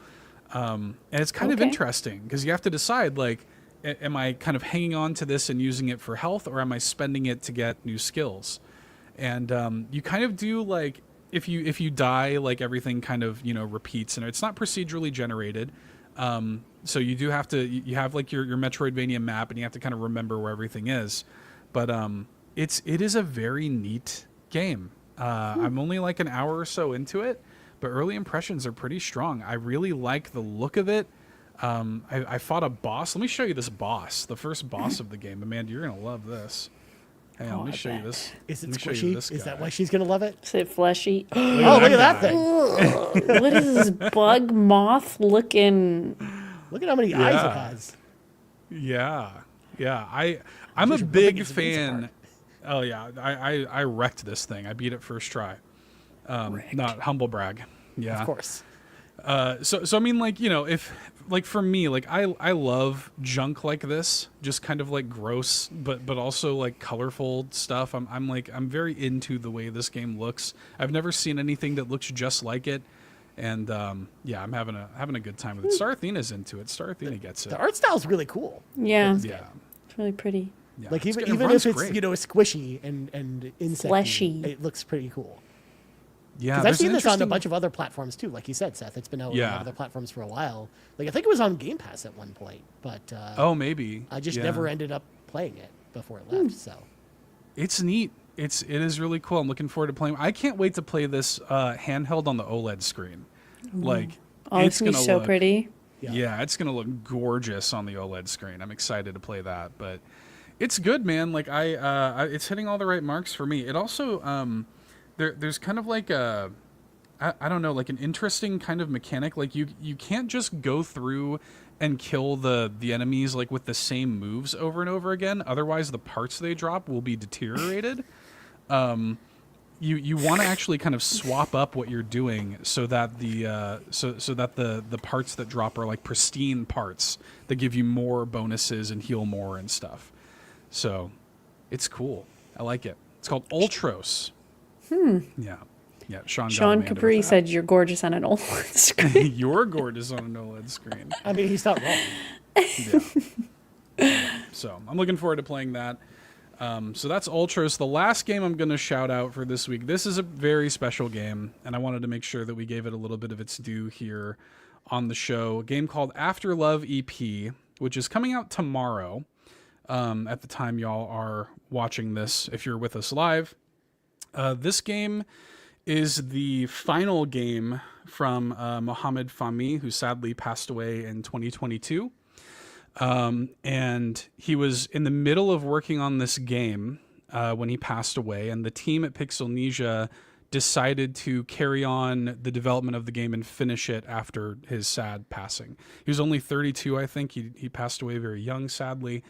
And it's kind of interesting because you have to decide, like, am I kind of hanging on to this and using it for health, or am I spending it to get new skills? And you kind of do, like, if you die, like, everything kind of, repeats, and it's not procedurally generated. So you do have to, you have like your Metroidvania map, and you have to kind of remember where everything is. But it is a very neat game. I'm only like an hour or so into it, but early impressions are pretty strong. I really like the look of it. I fought a boss. Let me show you this boss, the first boss of the game. Amanda, you're gonna love this. Hang on, let me show you this. Is it Let me show you squishy? this Is that guy. why she's gonna love it? Is it fleshy? Oh, look at that guy. thing! What is this bug moth looking? Look at how many eyes it has. Yeah. I'm a Just ripping big its wings fan. apart. Oh yeah, I wrecked this thing. I beat it first try. Not humble brag. Yeah. Of course. So I mean, like, you know, if like for me, like I love junk like this, just kind of like gross, but also like colorful stuff. I'm very into the way this game looks. I've never seen anything that looks just like it, and yeah, I'm having a good time with it. Star Athena's into it. Star Athena gets it. The art style is really cool. Yeah, Yeah. it's really pretty. Yeah. Like It even runs if it's great. squishy and insect Fleshy. it looks pretty cool. Yeah, Because I've there's seen an this on a interesting- bunch of other platforms too. Like you said, Seth, it's been out Yeah. on other platforms for a while. Like I think it was on Game Pass at one point, but Oh, maybe. I just Yeah. never ended up playing it before it left. So It's neat. It is really cool. I'm looking forward to playing. I can't wait to play this handheld on the OLED screen. Like, Oh, it's gonna be so look, pretty. Yeah, it's gonna look gorgeous on the OLED screen. I'm excited to play that. But it's good, man. Like it's hitting all the right marks for me. It also there's kind of like a I don't know, like an interesting kind of mechanic. Like you can't just go through and kill the enemies like with the same moves over and over again. Otherwise, the parts they drop will be deteriorated. You want to actually kind of swap up what you're doing so that the parts that drop are like pristine parts that give you more bonuses and heal more and stuff. So it's cool. I like it. It's called Ultros. Yeah. Yeah, Sean Amanda Capri with that. said you're gorgeous on an old screen. You're gorgeous on an OLED screen. I mean, he's not wrong. Yeah. So I'm looking forward to playing that. So that's Ultros. The last game I'm going to shout out for this week. This is a very special game, and I wanted to make sure that we gave it a little bit of its due here on the show. A game called After Love EP, which is coming out tomorrow. At the time y'all are watching this, if you're with us live. This game is the final game from Mohamed Fahmy, who sadly passed away in 2022. And he was in the middle of working on this game when he passed away, and the team at Pixelnesia decided to carry on the development of the game and finish it after his sad passing. He was only 32, I think. He passed away very young, sadly.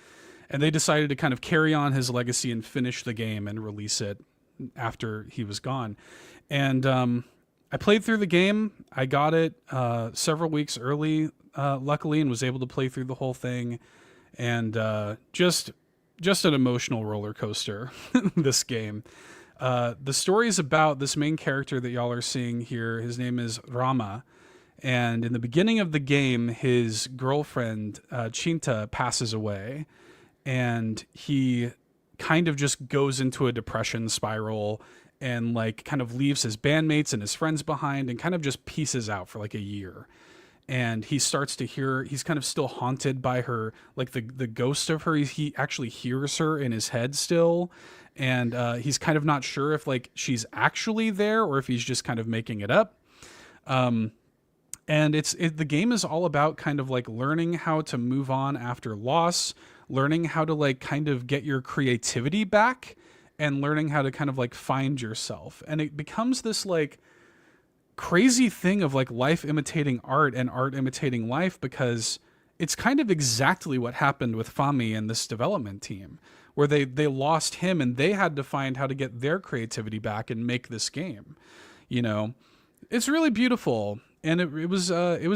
And they decided to kind of carry on his legacy and finish the game and release it after he was gone. And I played through the game. I got it several weeks early, luckily, and was able to play through the whole thing. And just an emotional roller coaster, this game. The story is about this main character that y'all are seeing here. His name is Rama. And in the beginning of the game, his girlfriend, Chinta, passes away. And he kind of just goes into a depression spiral and like kind of leaves his bandmates and his friends behind and kind of just pieces out for like a year. And he starts to hear, he's kind of still haunted by her, like the ghost of her. He actually hears her in his head still. And he's kind of not sure if like she's actually there or if he's just kind of making it up. And the game is all about kind of like learning how to move on after loss, learning how to like kind of get your creativity back, and learning how to kind of like find yourself. And it becomes this like crazy thing of like life imitating art and art imitating life, because it's kind of exactly what happened with Fahmy and this development team, where they lost him and they had to find how to get their creativity back and make this game. You know, it's really beautiful. And it was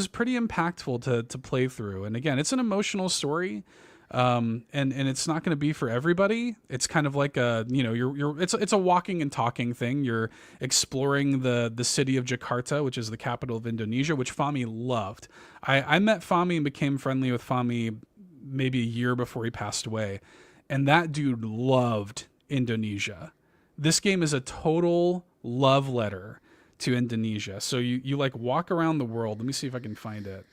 pretty impactful to play through. And again, it's an emotional story. And it's not going to be for everybody. It's kind of like it's a walking and talking thing. You're exploring the city of Jakarta, which is the capital of Indonesia, which Fahmy loved. I met Fahmy and became friendly with Fahmy maybe a year before he passed away. And that dude loved Indonesia. This game is a total love letter to Indonesia. So you like walk around the world. Let me see if I can find it.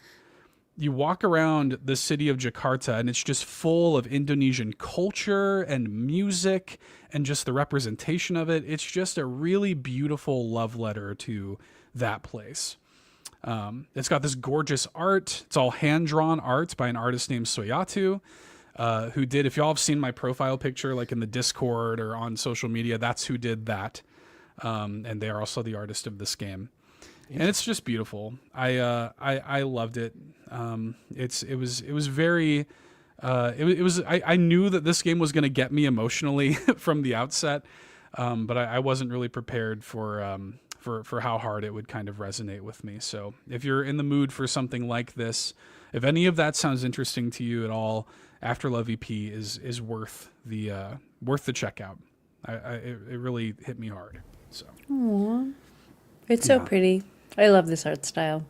you walk around the city of Jakarta and it's just full of Indonesian culture and music and just the representation of it. It's just a really beautiful love letter to that place. It's got this gorgeous art. It's all hand-drawn art by an artist named Soyatu, who did, if y'all have seen my profile picture, like in the Discord or on social media, that's who did that. And they are also the artist of this game. And it's just beautiful. I loved it. It was very, I knew that this game was going to get me emotionally from the outset. But I wasn't really prepared for how hard it would kind of resonate with me. So if you're in the mood for something like this, if any of that sounds interesting to you at all, Afterlove EP is worth the checkout. It really hit me hard. So. Aww. It's so pretty. I love this art style.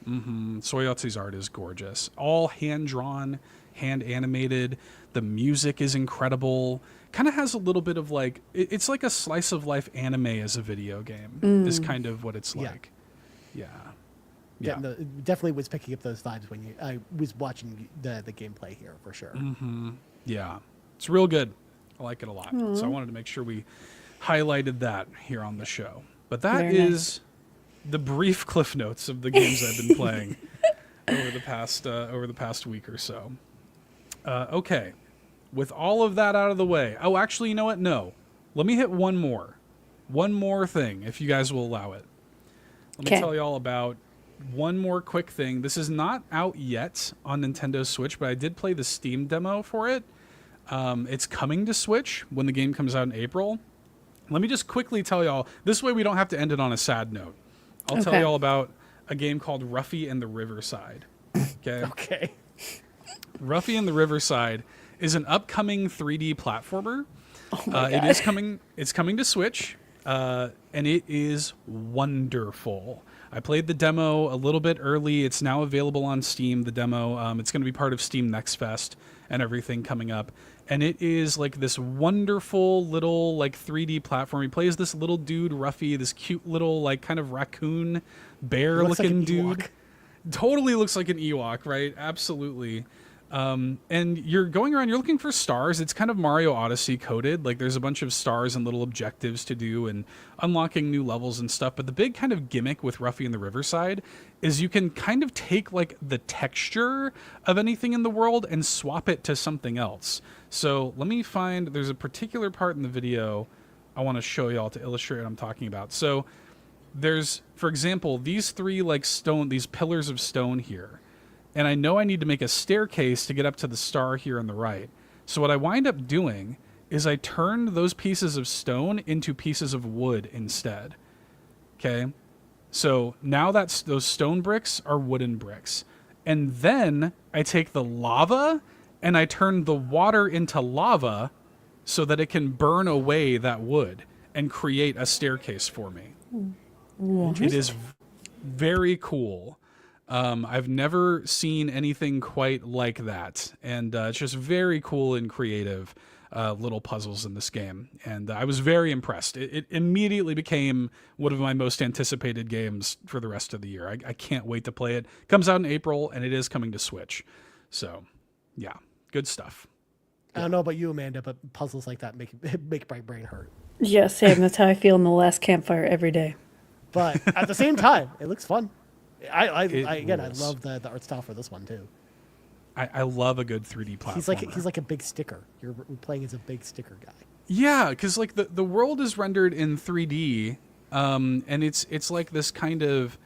Soyotsu's art is gorgeous. All hand-drawn, hand-animated. The music is incredible. Kind of has a little bit of like, it's like a slice of life anime as a video game. Is kind of what it's like. Yeah. Definitely was picking up those vibes when I was watching the gameplay here for sure. Yeah. It's real good. I like it a lot. So I wanted to make sure we highlighted that here on the show. But that Very is nice. The brief cliff notes of the games I've been playing over the past week or so. Okay, with all of that out of the way. Oh, actually, you know what? No, let me hit one more thing, if you guys will allow it. Let me tell you all about one more quick thing. This is not out yet on Nintendo Switch, but I did play the Steam demo for it. It's coming to Switch when the game comes out in April. Let me just quickly tell y'all, this way we don't have to end it on a sad note. I'll tell y'all about a game called Ruffy and the Riverside. Okay. Ruffy and the Riverside is an upcoming 3D platformer. Oh my God. It's coming to Switch, and it is wonderful. I played the demo a little bit early. It's now available on Steam, the demo. It's going to be part of Steam Next Fest and everything coming up. And it is like this wonderful little like 3D platform. He plays this little dude, Ruffy, this cute little like kind of raccoon bear looking dude. Totally looks like an Ewok, right? Absolutely. And you're going around, you're looking for stars. It's kind of Mario Odyssey coded. Like there's a bunch of stars and little objectives to do and unlocking new levels and stuff. But the big kind of gimmick with Ruffy and the Riverside is you can kind of take like the texture of anything in the world and swap it to something else. So let me find, there's a particular part in the video I want to show y'all to illustrate what I'm talking about. So there's, for example, these three like stone, these pillars of stone here. And I know I need to make a staircase to get up to the star here on the right. So what I wind up doing is I turned those pieces of stone into pieces of wood instead. Okay? So now that's those stone bricks are wooden bricks. And then I take the lava and I turn the water into lava so that it can burn away that wood and create a staircase for me. It is very cool. I've never seen anything quite like that. And it's just very cool and creative little puzzles in this game. And I was very impressed. It immediately became one of my most anticipated games for the rest of the year. I can't wait to play it. Comes out in April, and it is coming to Switch. So, yeah, good stuff. I don't know about you, Amanda, but puzzles like that make my brain hurt. Yeah, same. That's how I feel in the last campfire every day. But at the same time, it looks fun. I rules. love the art style for this one too. I love a good 3D platformer. He's like a big sticker. You're playing as a big sticker guy. Yeah, because like the world is rendered in 3D, and it's like this kind of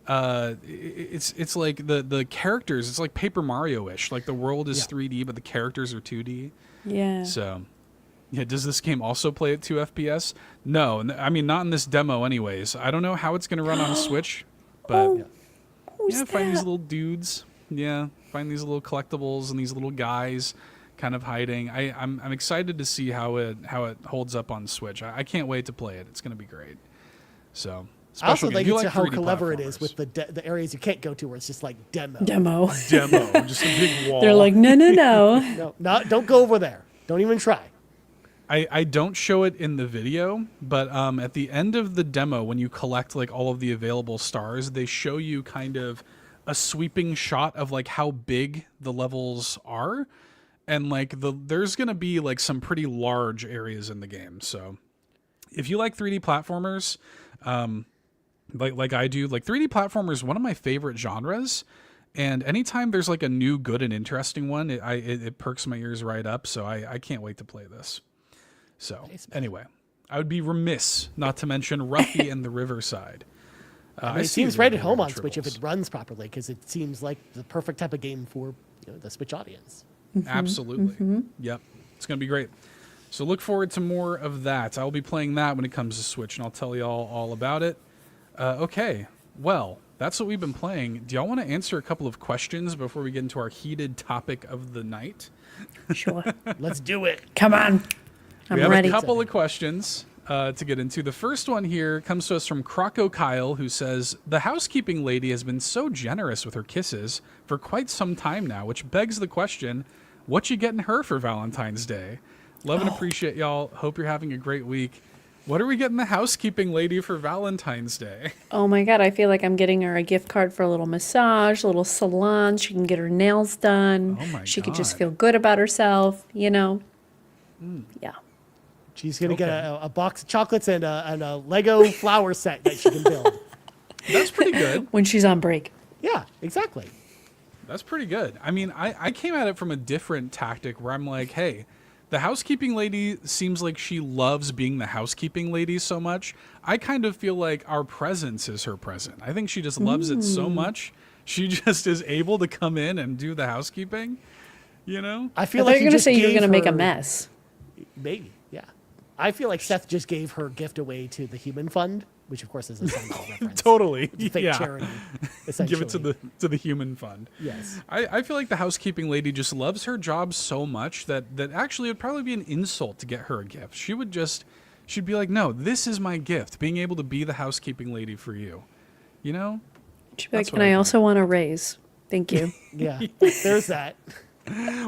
it's like the characters. It's like Paper Mario-ish. Like the world is 3D, but the characters are 2D. Yeah. So, yeah. Does this game also play at 2 FPS? No, I mean not in this demo, anyways. I don't know how it's going to run on Switch, but find these little dudes. Yeah, find these little collectibles and these little guys kind of hiding. I'm excited to see how it holds up on Switch. I can't wait to play it. It's going to be great. So, I also think it's how 3D clever it is platformers. with the areas you can't go to where it's just like demo. Just a big wall. They're like, no. No, don't go over there. Don't even try. I don't show it in the video, but at the end of the demo, when you collect like all of the available stars, they show you kind of a sweeping shot of like how big the levels are, and like there's gonna be like some pretty large areas in the game. So if you like 3D platformers, like I do, like 3D platformer is one of my favorite genres. And anytime there's like a new, good, and interesting one, it perks my ears right up. So I can't wait to play this. So anyway, I would be remiss not to mention Ruffy and the Riverside. It seems right at home on Switch if it runs properly, because it seems like the perfect type of game for the Switch audience. Absolutely. Yep. It's going to be great. So look forward to more of that. I'll be playing that when it comes to Switch, and I'll tell you all about it. Okay. Well, that's what we've been playing. Do y'all want to answer a couple of questions before we get into our heated topic of the night? Sure. Let's do it. Come on. We I'm have ready. a couple of questions to get into. The first one here comes to us from Croco Kyle, who says, the housekeeping lady has been so generous with her kisses for quite some time now, which begs the question, what you getting her for Valentine's Day? Love and appreciate y'all. Hope you're having a great week. What are we getting the housekeeping lady for Valentine's Day? Oh my God, I feel like I'm getting her a gift card for a little massage, a little salon. She can get her nails done. Oh my She could God. just feel good about herself, Yeah. She's going to get a box of chocolates and a Lego flower set that she can build. That's pretty good. When she's on break. Yeah, exactly. That's pretty good. I mean, I came at it from a different tactic where I'm like, hey, the housekeeping lady seems like she loves being the housekeeping lady so much. I kind of feel like our presence is her present. I think she just loves it so much. She just is able to come in and do the housekeeping, I I feel thought like you were going to just say you're gave going to make a her- mess. Maybe, yeah. I feel like Seth just gave her gift away to the Human Fund, which of course is a Seinfeld reference. Totally. It's a fake charity, essentially. Give it to the human fund. Yes. I feel like the housekeeping lady just loves her job so much that actually it would probably be an insult to get her a gift. She'd be like, no, this is my gift, being able to be the housekeeping lady for you. She'd be like, That's and what I I think. also want a raise. Thank you. Yeah, there's that.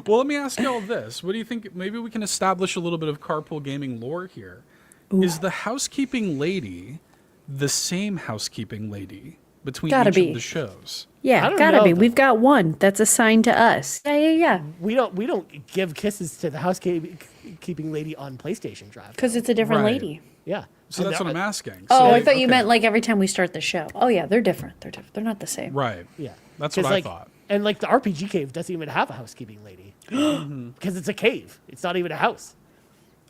Well, let me ask you all this. What do you think? Maybe we can establish a little bit of Carpool Gaming lore here. Is the housekeeping lady the same housekeeping lady between Gotta each be. of the shows? I Yeah, don't gotta know, be. though. We've got one that's assigned to us. Yeah. We don't give kisses to the housekeeping lady on PlayStation Drive. Because it's a different Right. lady. Yeah. So And that's what that- I'm asking. Oh, So, I thought you okay. meant like every time we start the show. Oh yeah, they're different. They're not the same. Right. Yeah. That's 'Cause, what I like, thought. And like the RPG cave doesn't even have a housekeeping lady. Because it's a cave. It's not even a house.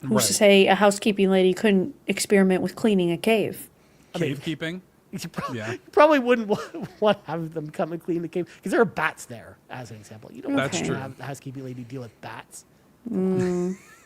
Who's to Right. say a housekeeping lady couldn't experiment with cleaning a cave? Cave keeping? You Yeah. probably wouldn't want to have them come and clean the cave because there are bats there, as an example. You don't want That's to true. have the housekeeping lady deal with bats.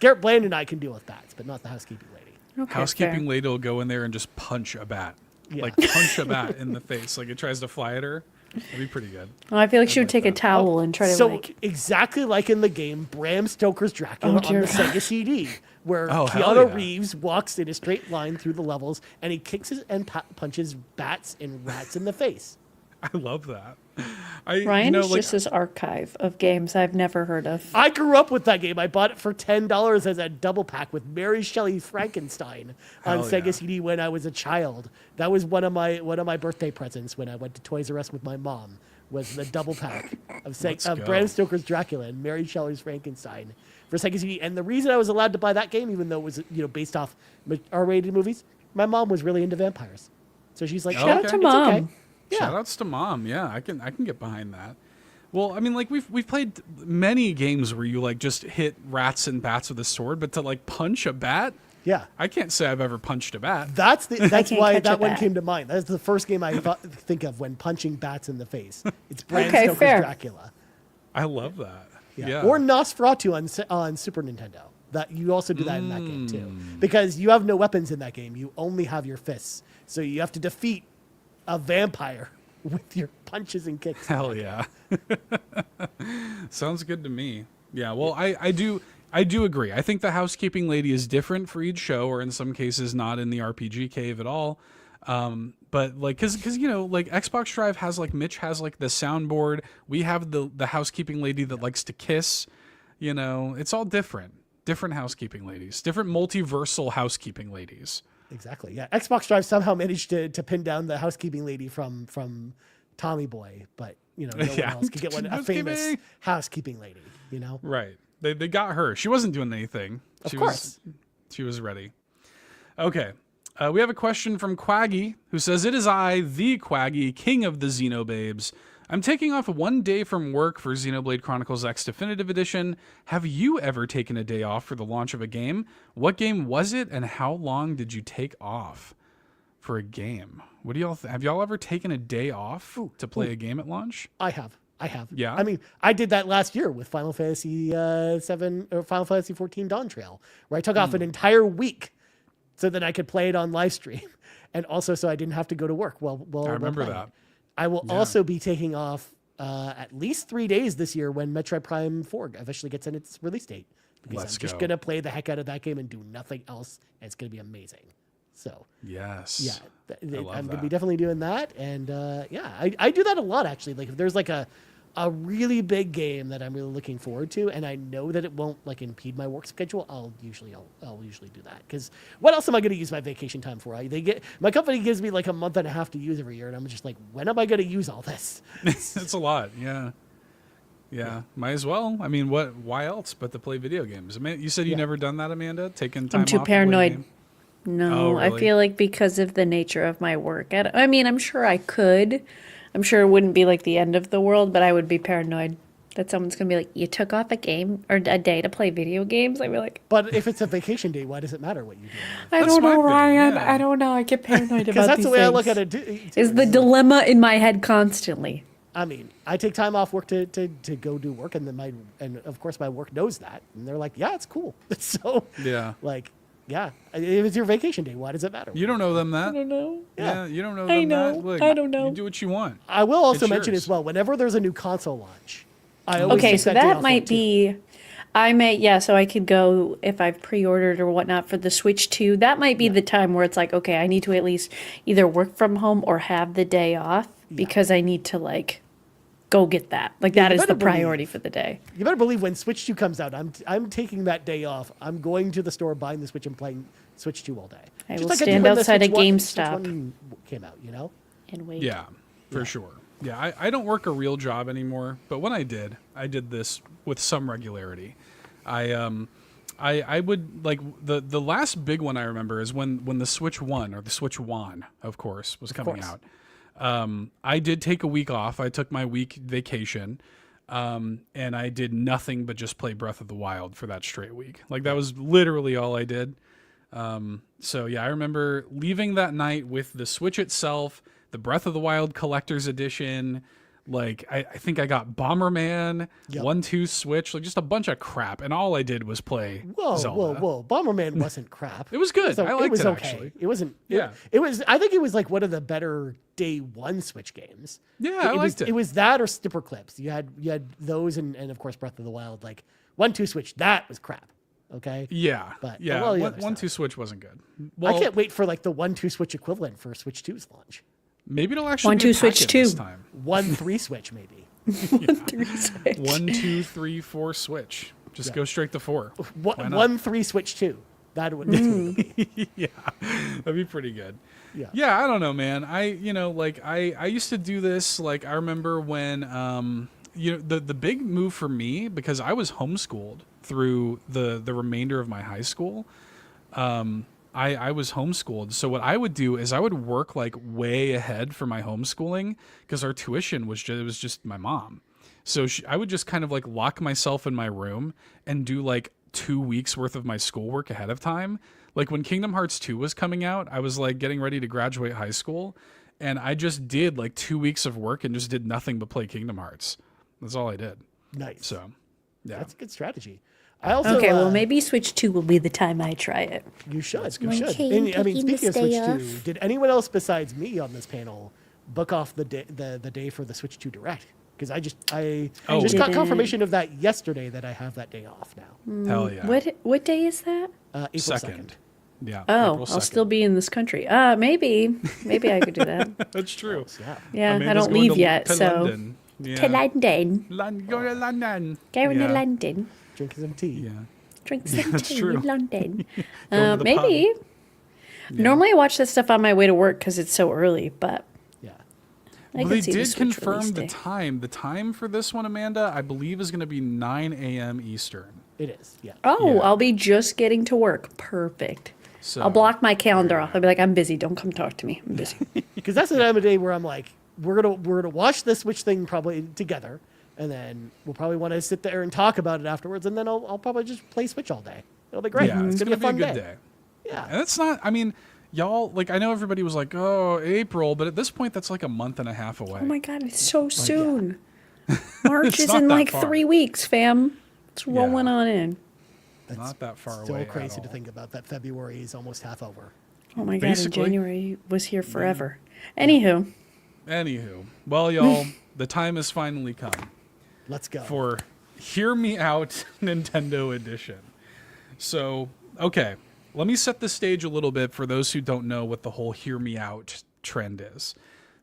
Garrett Bland and I can deal with bats, but not the housekeeping lady. Okay, Housekeeping fair. lady will go in there and just punch a bat. Yeah. Like punch a bat in the face. Like it tries to fly at her. That'd be pretty good. Well, I feel like she would take a towel and try to So like. exactly like in the game Bram Stoker's Dracula Oh, on dear the God. Sega CD, where Oh, hell Keanu yeah. Reeves walks in a straight line through the levels and he kicks and punches bats and rats in the face. I love that. Ryan is just this archive of games I've never heard of. I grew up with that game. I bought it for $10 as a double pack with Mary Shelley's Frankenstein on Hell Sega yeah. CD when I was a child. That was one of my birthday presents when I went to Toys R Us with my mom. Was the double pack Let's of go. Bram Stoker's Dracula and Mary Shelley's Frankenstein for Sega CD. And the reason I was allowed to buy that game, even though it was based off R-rated movies, my mom was really into vampires, so she's like, Oh, "Shout Shout okay. out to it's mom. okay." Yeah. Shout outs to mom. Yeah, I can get behind that. Well, I mean, like we've played many games where you like just hit rats and bats with a sword, but to like punch a bat, Yeah. I can't say I've ever punched a bat. That's can't why catch that a one bat. came to mind. That's the first game I think of when punching bats in the face. It's Bram Okay, Stoker's fair. Dracula. I love that. Yeah. Or Nosferatu on Super Nintendo. That you also do that in that game too, Mm. because you have no weapons in that game. You only have your fists, so you have to defeat a vampire with your punches and kicks. Hell yeah. Sounds good to me. Yeah, well, I do agree. I think the housekeeping lady is different for each show, or in some cases not in the RPG cave at all. But like, cause like Xbox Drive has like Mitch has like the soundboard. We have the housekeeping lady that likes to kiss. It's all different. Different housekeeping ladies, different multiversal housekeeping ladies. Exactly. Yeah. Xbox Drive somehow managed to pin down the housekeeping lady from Tommy boy, but no one Yeah. else could get one. A famous Housekeeping. housekeeping lady. Right. They got her. She wasn't doing anything. Of course. She was ready. Okay. We have a question from Quaggy, who says, "It is I, the Quaggy, king of the Xenobabes. I'm taking off 1 day from work for Xenoblade Chronicles X Definitive Edition. Have you ever taken a day off for the launch of a game? What game was it, and how long did you take off for a game? What do y'all have y'all ever taken a day off to play a game at launch?" I have. Yeah? I mean, I did that last year with Final Fantasy 7 or Final Fantasy 14 Dawn Trail, where I took off an entire week so that I could play it on live stream, and also so I didn't have to go to work. Well, I remember that. I will also be taking off at least 3 days this year when Metroid Prime 4 officially gets in its release date, because Let's I'm just go. gonna play the heck out of that game and do nothing else, and it's gonna be amazing. So Yes. yeah, I love I'm gonna be that. definitely doing that, and I do that a lot actually. Like if there's like a really big game that I'm really looking forward to, and I know that it won't like impede my work schedule, I'll usually do that, because what else am I going to use my vacation time for? My company gives me like a month and a half to use every year, and I'm just like, when am I going to use all this? It's a lot. Yeah. Might as well. I mean, why else but to play video games? You said you never done that, Amanda? Taking time I'm too off to play a paranoid. game? No, Oh, really? I feel like because of the nature of my work. I mean, I'm sure I could. I'm sure it wouldn't be like the end of the world, but I would be paranoid that someone's going to be like, you took off a game or a day to play video games. I'd be like, But if it's a vacation day, why does it matter what you do? I That's don't know, my thing, Ryan. yeah. I don't know. I get paranoid Because about that's these the way I things. look at it. Too, Is the dilemma in my head constantly. I mean, I take time off work to go do work, and then of course my work knows that, and they're like, yeah, it's cool. So Yeah. like, yeah, if it's your vacation day, why does it matter? You don't know them that. I don't know. Yeah, you don't know I them know. that. Look, I don't know. You do what you want. I will also It's mention yours. as well, whenever there's a new console launch, I always Okay, take so that day that off might work, too. be. So I could go if I've pre-ordered or whatnot for the Switch 2. That might be the time where it's like, okay, I need to at least either work from home or have the day off because I need to like go get that. Like that you is the better believe- priority for the day. You better believe when Switch 2 comes out, I'm taking that day off. I'm going to the store, buying the Switch, and playing Switch 2 all day. I Just will like did stand when the outside Switch a 1 GameStop. Switch 1 came out, And wait. Yeah, for sure. Yeah, I don't work a real job anymore, but when I did this with some regularity. I would like the last big one I remember is when the Switch 1 or the Switch 1, of course, was coming course. out. I did take a week off. I took my week vacation. And I did nothing but just play Breath of the Wild for that straight week. Like that was literally all I did. So yeah, I remember leaving that night with the Switch itself, the Breath of the Wild Collector's Edition. Like I think I got Bomberman, 1-2 Switch, like just a bunch of crap, and all I did was play Zelda. Whoa! Bomberman wasn't crap. It was good. I liked it okay. actually. It wasn't. Yeah. It was. I think it was like one of the better day one Switch games. Yeah, I liked it. It was that or Snipper Clips. You had those and of course Breath of the Wild. Like 1-2 Switch, that was crap. Okay. Yeah, But yeah. all the other 1-2 stuff. Switch wasn't good. I Well, can't wait for like the 1-2 Switch equivalent for Switch 2's launch. maybe it'll actually 1-2 be a Switch packet 2. this time. 1-3 Switch maybe. 3 Switch. 1, 2, 3, 4 Switch. Just go straight to 4. Why not? 1-3 Switch 2. That's what it would be. Yeah, that'd be pretty good. Yeah. Yeah, I don't know, man. I used to do this. Like I remember when the big move for me, because I was homeschooled through the remainder of my high school. I was homeschooled. So what I would do is I would work like way ahead for my homeschooling because our tuition was just my mom. So I would just kind of like lock myself in my room and do like 2 weeks worth of my schoolwork ahead of time. Like when Kingdom Hearts 2 was coming out, I was like getting ready to graduate high school, and I just did like 2 weeks of work and just did nothing but play Kingdom Hearts. That's all I did. Nice. So, yeah. That's a good strategy. I also Okay, well maybe Switch 2 will be the time I try it. you should. You Okay, should. I'm And, I mean, taking speaking of this Switch day 2, off. did anyone else besides me on this panel book off the day for the Switch 2 Direct? Because I just got didn't. confirmation of that yesterday that I have that day off now. Hell yeah. What day is that? April 2nd. Yeah. Oh, April I'll 2nd. still be in this country. Maybe I could do that. That's true. Yeah. Yeah, I Amanda's don't going leave yet, to so London. Yeah. to London, Go to London. going Yeah. to London, Drinking some tea. Yeah. drink some That's tea true. in London. Going to the Maybe. Normally, I watch that stuff on my way to work because it's so early. But Yeah. Well, can they see the did Switch confirm release the day. time. The time for this one, Amanda, I believe is going to be 9 a.m. Eastern. It is, yeah. Oh, Yeah. I'll be just getting to work. Perfect. So I'll block my calendar off. I'll be like, I'm busy. Don't come talk to me. I'm busy. Because that's the time of day where I'm like, we're gonna watch the Switch thing probably together, and then we'll probably want to sit there and talk about it afterwards, and then I'll probably just play Switch all day. It'll be great. Yeah, it's gonna going to be a fun good day. Yeah. And it's not, I mean, y'all, like, I know everybody was like, oh, April, but at this point, that's like a month and a half away. Oh my God, it's so soon. March It's is not in that like far. 3 weeks, fam. It's rolling on in. That's Not that far still away. crazy at to all. think about that February is almost half over. Oh my God, and Basically. January was here forever. Anywho, Anywho, well, y'all, the time has finally come Let's go. for Hear Me Out Nintendo Edition. So, okay, let me set the stage a little bit for those who don't know what the whole Hear Me Out trend is.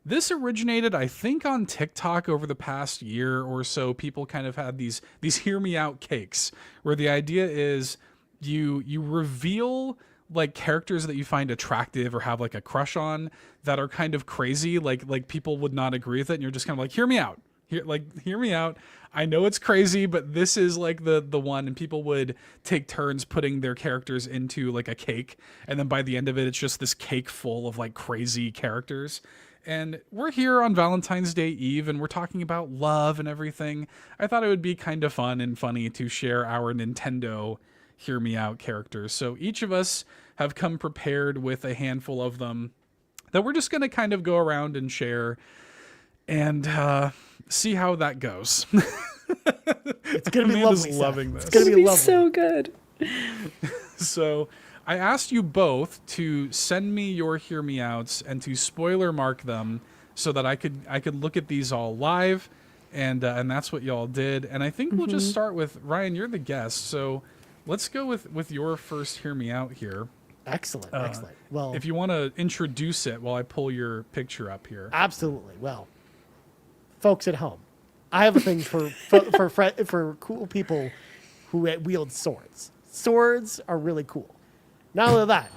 This originated, I think, on TikTok over the past year or so. People kind of had these Hear Me Out cakes, where the idea is you reveal like characters that you find attractive or have like a crush on that are kind of crazy, like people would not agree with it, and you're just kind of like, hear me out. Hear me out. I know it's crazy, but this is like the one, and people would take turns putting their characters into like a cake, and then by the end of it, it's just this cake full of like crazy characters. And we're here on Valentine's Day Eve, and we're talking about love and everything. I thought it would be kind of fun and funny to share our Nintendo Hear Me Out characters. So each of us have come prepared with a handful of them that we're just going to kind of go around and share and see how that goes. It's gonna be Amanda's lovely. Seth. loving this. It's gonna be lovely. so good. So I asked you both to send me your Hear Me Outs and to spoiler mark them so that I could look at these all live, and that's what y'all did. And I think we'll just start with Ryan. You're the guest, so let's go with your first Hear Me Out here. Excellent. Excellent. Well, If you want to introduce it while I pull your picture up here. absolutely. Well, folks at home, I have a thing for cool people who wield swords. Swords are really cool. Not only that,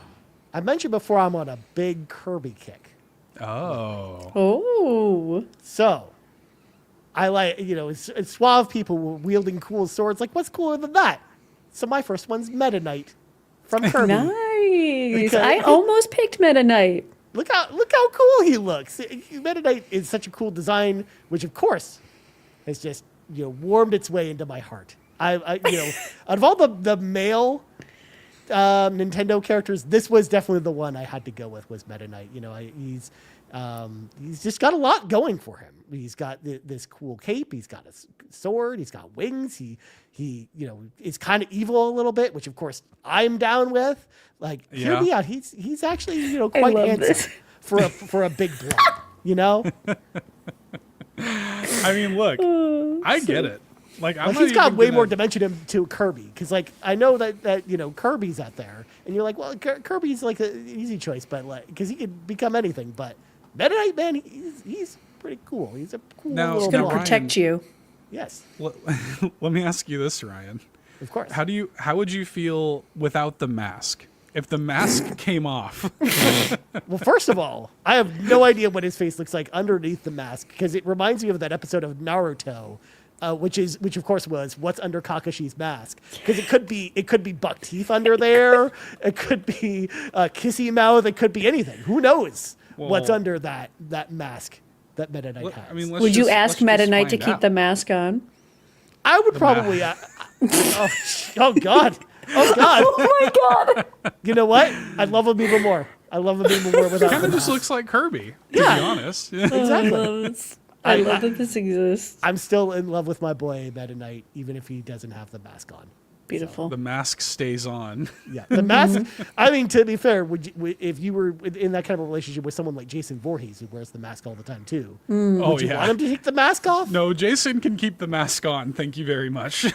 I mentioned before I'm on a big Kirby kick. Oh. Oh. So, I like, it's suave people wielding cool swords. Like, what's cooler than that? So my first one's Meta Knight from Kirby. Nice. Okay. I almost picked Meta Knight. Look how cool he looks. Meta Knight is such a cool design, which of course has just warmed its way into my heart. I out of all the male Nintendo characters, this was definitely the one I had to go with. Was Meta Knight. He's just got a lot going for him. He's got this cool cape. He's got a sword. He's got wings. He is kind of evil a little bit, which of course I'm down with. Like, hear me out. He's actually quite love handsome this. for a big blob. I mean, look, I get it. Like, I'm Like, not he's got even way gonna- more dimension to Kirby, because like I know that Kirby's out there, and you're like, well, Kirby's like an easy choice, but like because he could become anything. But Meta Knight, man, he's pretty cool. He's a cool Now- little now, Gonna blob. protect you. Yes, Let me ask you this, Ryan. of course. How would you feel without the mask? If the mask came off? Well, first of all, I have no idea what his face looks like underneath the mask, because it reminds me of that episode of Naruto. Which of course was what's under Kakashi's mask, because it could be buck teeth under there, it could be kissy mouth, it could be anything. Who knows what's Well- under that mask that Meta Knight has? I mean, let's Would you just- ask let's Meta just Knight to find keep out. the mask on? I would probably. Oh God! Oh God! Oh my God. You know what? I love him even more. I love him even more without Kind the of just mask. looks like Kirby, to Yeah. be honest. Exactly. I love that this exists. I'm still in love with my boy Meta Knight, even if he doesn't have the mask on. Beautiful. The mask stays on. Yeah, the mask. I mean, to be fair, if you were in that kind of a relationship with someone like Jason Voorhees, who wears the mask all the time too, Oh would you yeah. want him to take the mask off? No, Jason can keep the mask on. Thank you very much.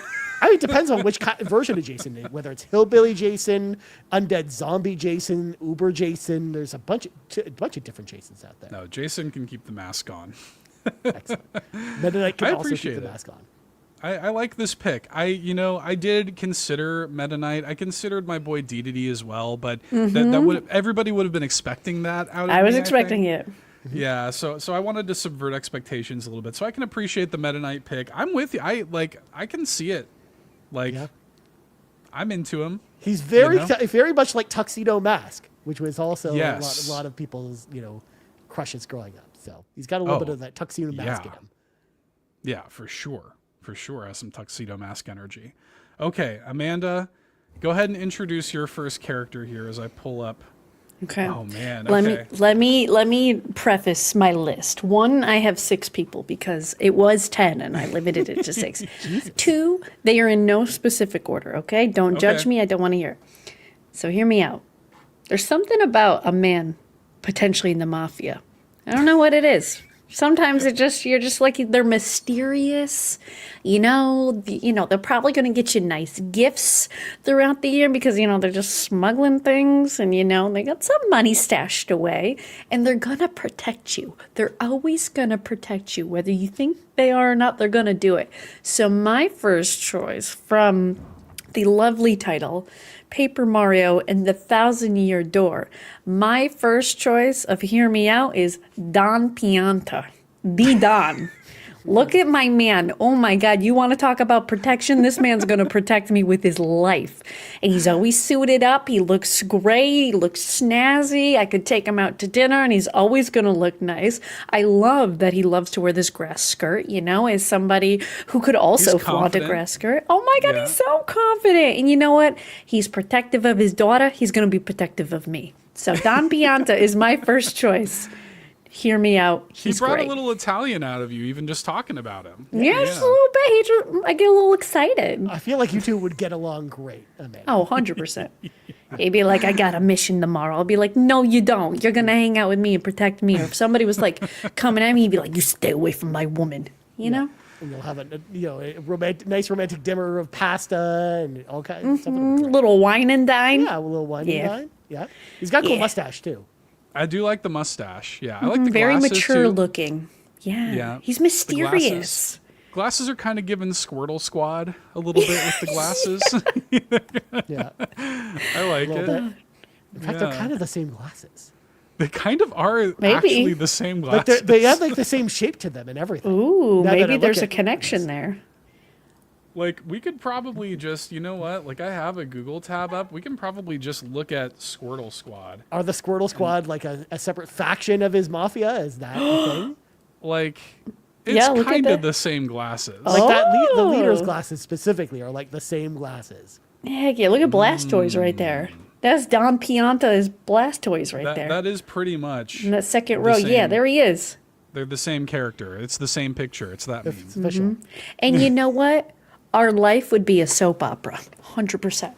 I mean, it depends on which version of Jason, whether it's Hillbilly Jason, Undead Zombie Jason, Uber Jason. There's a bunch of different Jasons out there. No, Jason can keep the mask on. Excellent. Meta Knight can I also keep appreciate the it. mask on. I like this pick. I did consider Meta Knight. I considered my boy Dedede as well, but that would everybody would have been expecting that out of I was me, expecting think. it. Yeah, so I wanted to subvert expectations a little bit, so I can appreciate the Meta Knight pick. I'm with you. I can see it. Like, Yeah. I'm into him. He's very You know? very much like Tuxedo Mask, which was also Yes. a lot of people's crushes growing up. So he's got a little bit of that Tuxedo Mask in him. Yeah, for sure. For sure has some Tuxedo Mask energy. Okay, Amanda, go ahead and introduce your first character here as I pull up. Okay. Oh man. Let Okay. me preface my list. One, I have 6 people because it was 10 and I limited it to 6. 2, they are in no specific order, okay? Don't judge Okay. me, I don't want to hear. So hear me out. There's something about a man potentially in the mafia. I don't know what it is. Sometimes you're just like, they're mysterious, they're probably going to get you nice gifts throughout the year because, they're just smuggling things and, they got some money stashed away and they're going to protect you. They're always going to protect you. Whether you think they are or not, they're going to do it. So my first choice from the lovely title, Paper Mario and the 1,000-Year Door. My first choice of Hear Me Out is Don Pianta. The Don. Look at my man. Oh my God, you want to talk about protection? This man's going to protect me with his life. And he's always suited up. He looks great. He looks snazzy. I could take him out to dinner and he's always going to look nice. I love that he loves to wear this grass skirt, as somebody who could also He's flaunt a confident. grass skirt. Oh my God, Yeah. he's so confident. And you know what? He's protective of his daughter. He's going to be protective of me. So Don Pianta is my first choice. Hear me out. He He's brought great. a little Italian out of you, even just talking about him. Yeah, just a little bit. I get a little excited. I feel like you two would get along great, Amanda. Oh, 100%. He'd be like, I got a mission tomorrow. I'll be like, no, you don't. You're going to hang out with me and protect me. Or if somebody was like coming at me, he'd be like, you stay away from my woman. You know? And you'll have a nice romantic dinner of pasta and all kinds of stuff. Little wine and dine. Yeah, a little wine Yeah. and dine. Yeah. He's got a cool Yeah. mustache too. I do like the mustache. Yeah, I like the Very glasses mature too. looking. Yeah. Yeah. He's The mysterious. Glasses are kind of giving Squirtle Squad a little bit with the glasses. Yeah. I like A it. little bit. In fact, they're Yeah. kind of the same glasses. They kind of are Maybe. actually the same Like glasses. they have like the same shape to them and everything. Ooh, Now that I maybe look there's a at- connection there. Like, we could probably just, you know what? Like, I have a Google tab up. We can probably just look at Squirtle Squad. Are the Squirtle Squad like a separate faction of his mafia? Is that a thing? Like, it's Yeah, look at kind of that. the same glasses. Like the leader's Oh. glasses specifically are like the same glasses. Heck yeah, look at Blastoise right there. That's Don Pianta's Blastoise right there. That is pretty much. In that second the row. Yeah, same. there he is. They're the same character. It's the same picture. It's that It's meme. official. And you know what? Our life would be a soap opera. 100%.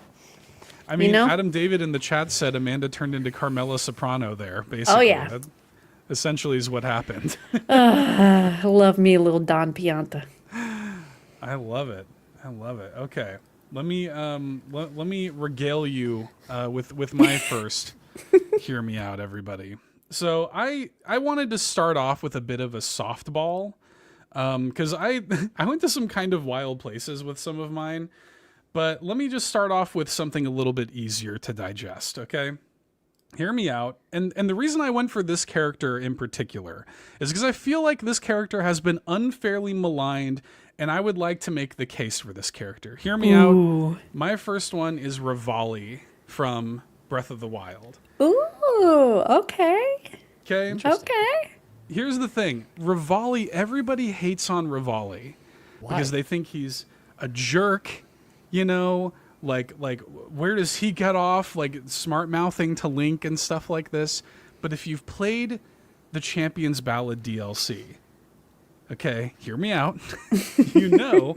I mean, know? Adam David in the chat said Amanda turned into Carmela Soprano there, basically. Oh, yeah. That essentially is what happened. I love me a little Don Pianta. I love it. I love it. Okay. Let me regale you with my first. Hear me out, everybody. So I wanted to start off with a bit of a softball, because I went to some kind of wild places with some of mine, but let me just start off with something a little bit easier to digest. Okay. Hear me out. And the reason I went for this character in particular is because I feel like this character has been unfairly maligned, and I would like to make the case for this character. Hear me out. My first one is Rivali from Breath of the Wild. Ooh, okay. Okay? Okay. Here's the thing. Rivali, everybody hates on Rivali because they think he's a jerk, like where does he get off, like smart mouthing to Link and stuff like this. But if you've played the Champions Ballad DLC, okay, hear me out. You know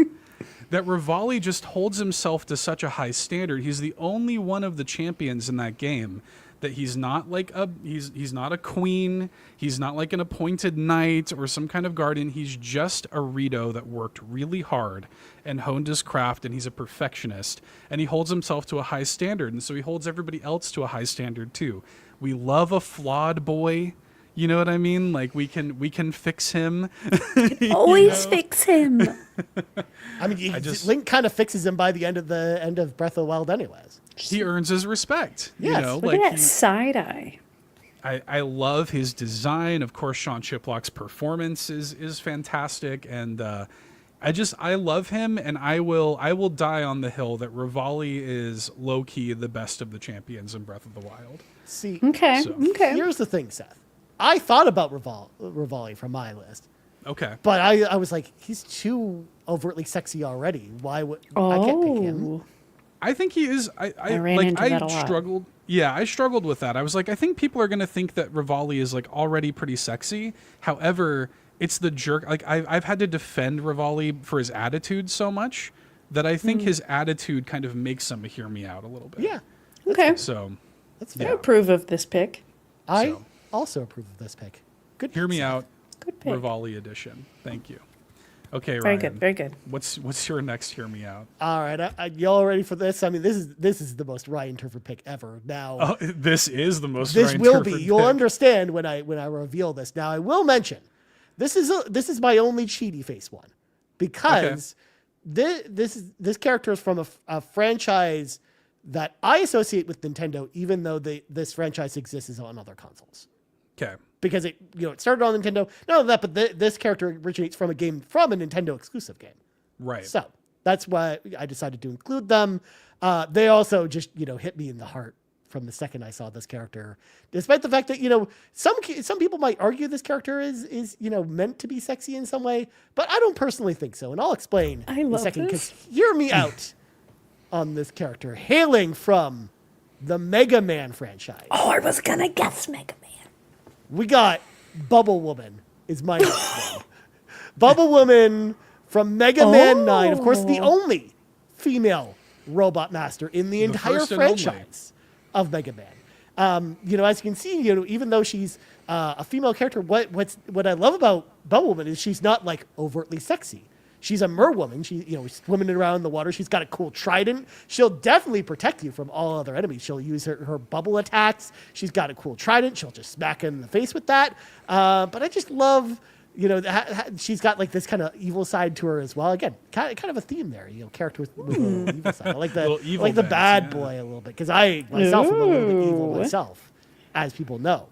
that Rivali just holds himself to such a high standard. He's the only one of the champions in that game that he's not like he's not a queen, he's not like an appointed knight or some kind of guardian. He's just a Rito that worked really hard and honed his craft, and he's a perfectionist, and he holds himself to a high standard, and so he holds everybody else to a high standard too. We love a flawed boy. You know what I mean? Like we can fix him. Always fix him. I mean, Link kind of fixes him by the end of Breath of the Wild anyways. He earns his respect. Yes. You know, Look like at that side eye. I love his design. Of course, Sean Chiplock's performance is fantastic, and I love him, and I will die on the hill that Rivali is low key the best of the champions in Breath of the Wild. See, Okay. So- Okay. here's the thing, Seth. I thought about Rivali from my list, Okay. but I was like, he's too overtly sexy already. Why would I can't pick him? Oh. I think he is. I ran like. into that a lot. struggled. Yeah, I struggled with that. I was like, I think people are gonna think that Rivali is like already pretty sexy. However, it's the jerk. Like I've had to defend Rivali for his attitude so much that I think his attitude kind of makes him hear me out a little bit. Yeah, Okay. So that's I fair. approve of this pick. I So. also approve of this pick. Good. hear me Seth. out, Good pick. Rivali edition. Thank you. Okay, Very Ryan. good. Very good. What's your next hear me out? All right, y'all ready for this? I mean, this is the most Ryan Turford pick ever. Now, Oh, this is the most. this Ryan will Turford be. You'll pick. understand when I reveal this. Now, I will mention this is my only cheaty face one because this character is from a franchise that I associate with Nintendo, even though this franchise exists on other consoles. Okay. Because it started on Nintendo. Not only that, but this character originates from a Nintendo exclusive game. Right. So that's why I decided to include them. They also just hit me in the heart from the second I saw this character, despite the fact that some people might argue this character is meant to be sexy in some way, but I don't personally think so, and I'll explain I in a love second. this. Because hear me out on this character, hailing from the Mega Man franchise. Oh, I was gonna guess Mega Man. We got Bubble Woman is my next one. Bubble Woman from Mega Man 9, of course, the only female robot master in the entire first and only. franchise of Mega Man. As you can see, even though she's a female character, what I love about Bubble Woman is she's not like overtly sexy. She's a merwoman. She's swimming around in the water. She's got a cool trident. She'll definitely protect you from all other enemies. She'll use her bubble attacks. She's got a cool trident. She'll just smack him in the face with that. But I just love, she's got like this kind of evil side to her as well. Again, kind of a theme there. Character with a little evil side. I like Little the evil the bits, bad yeah. boy a little bit because I myself am a little bit evil Ooh. myself, as people know.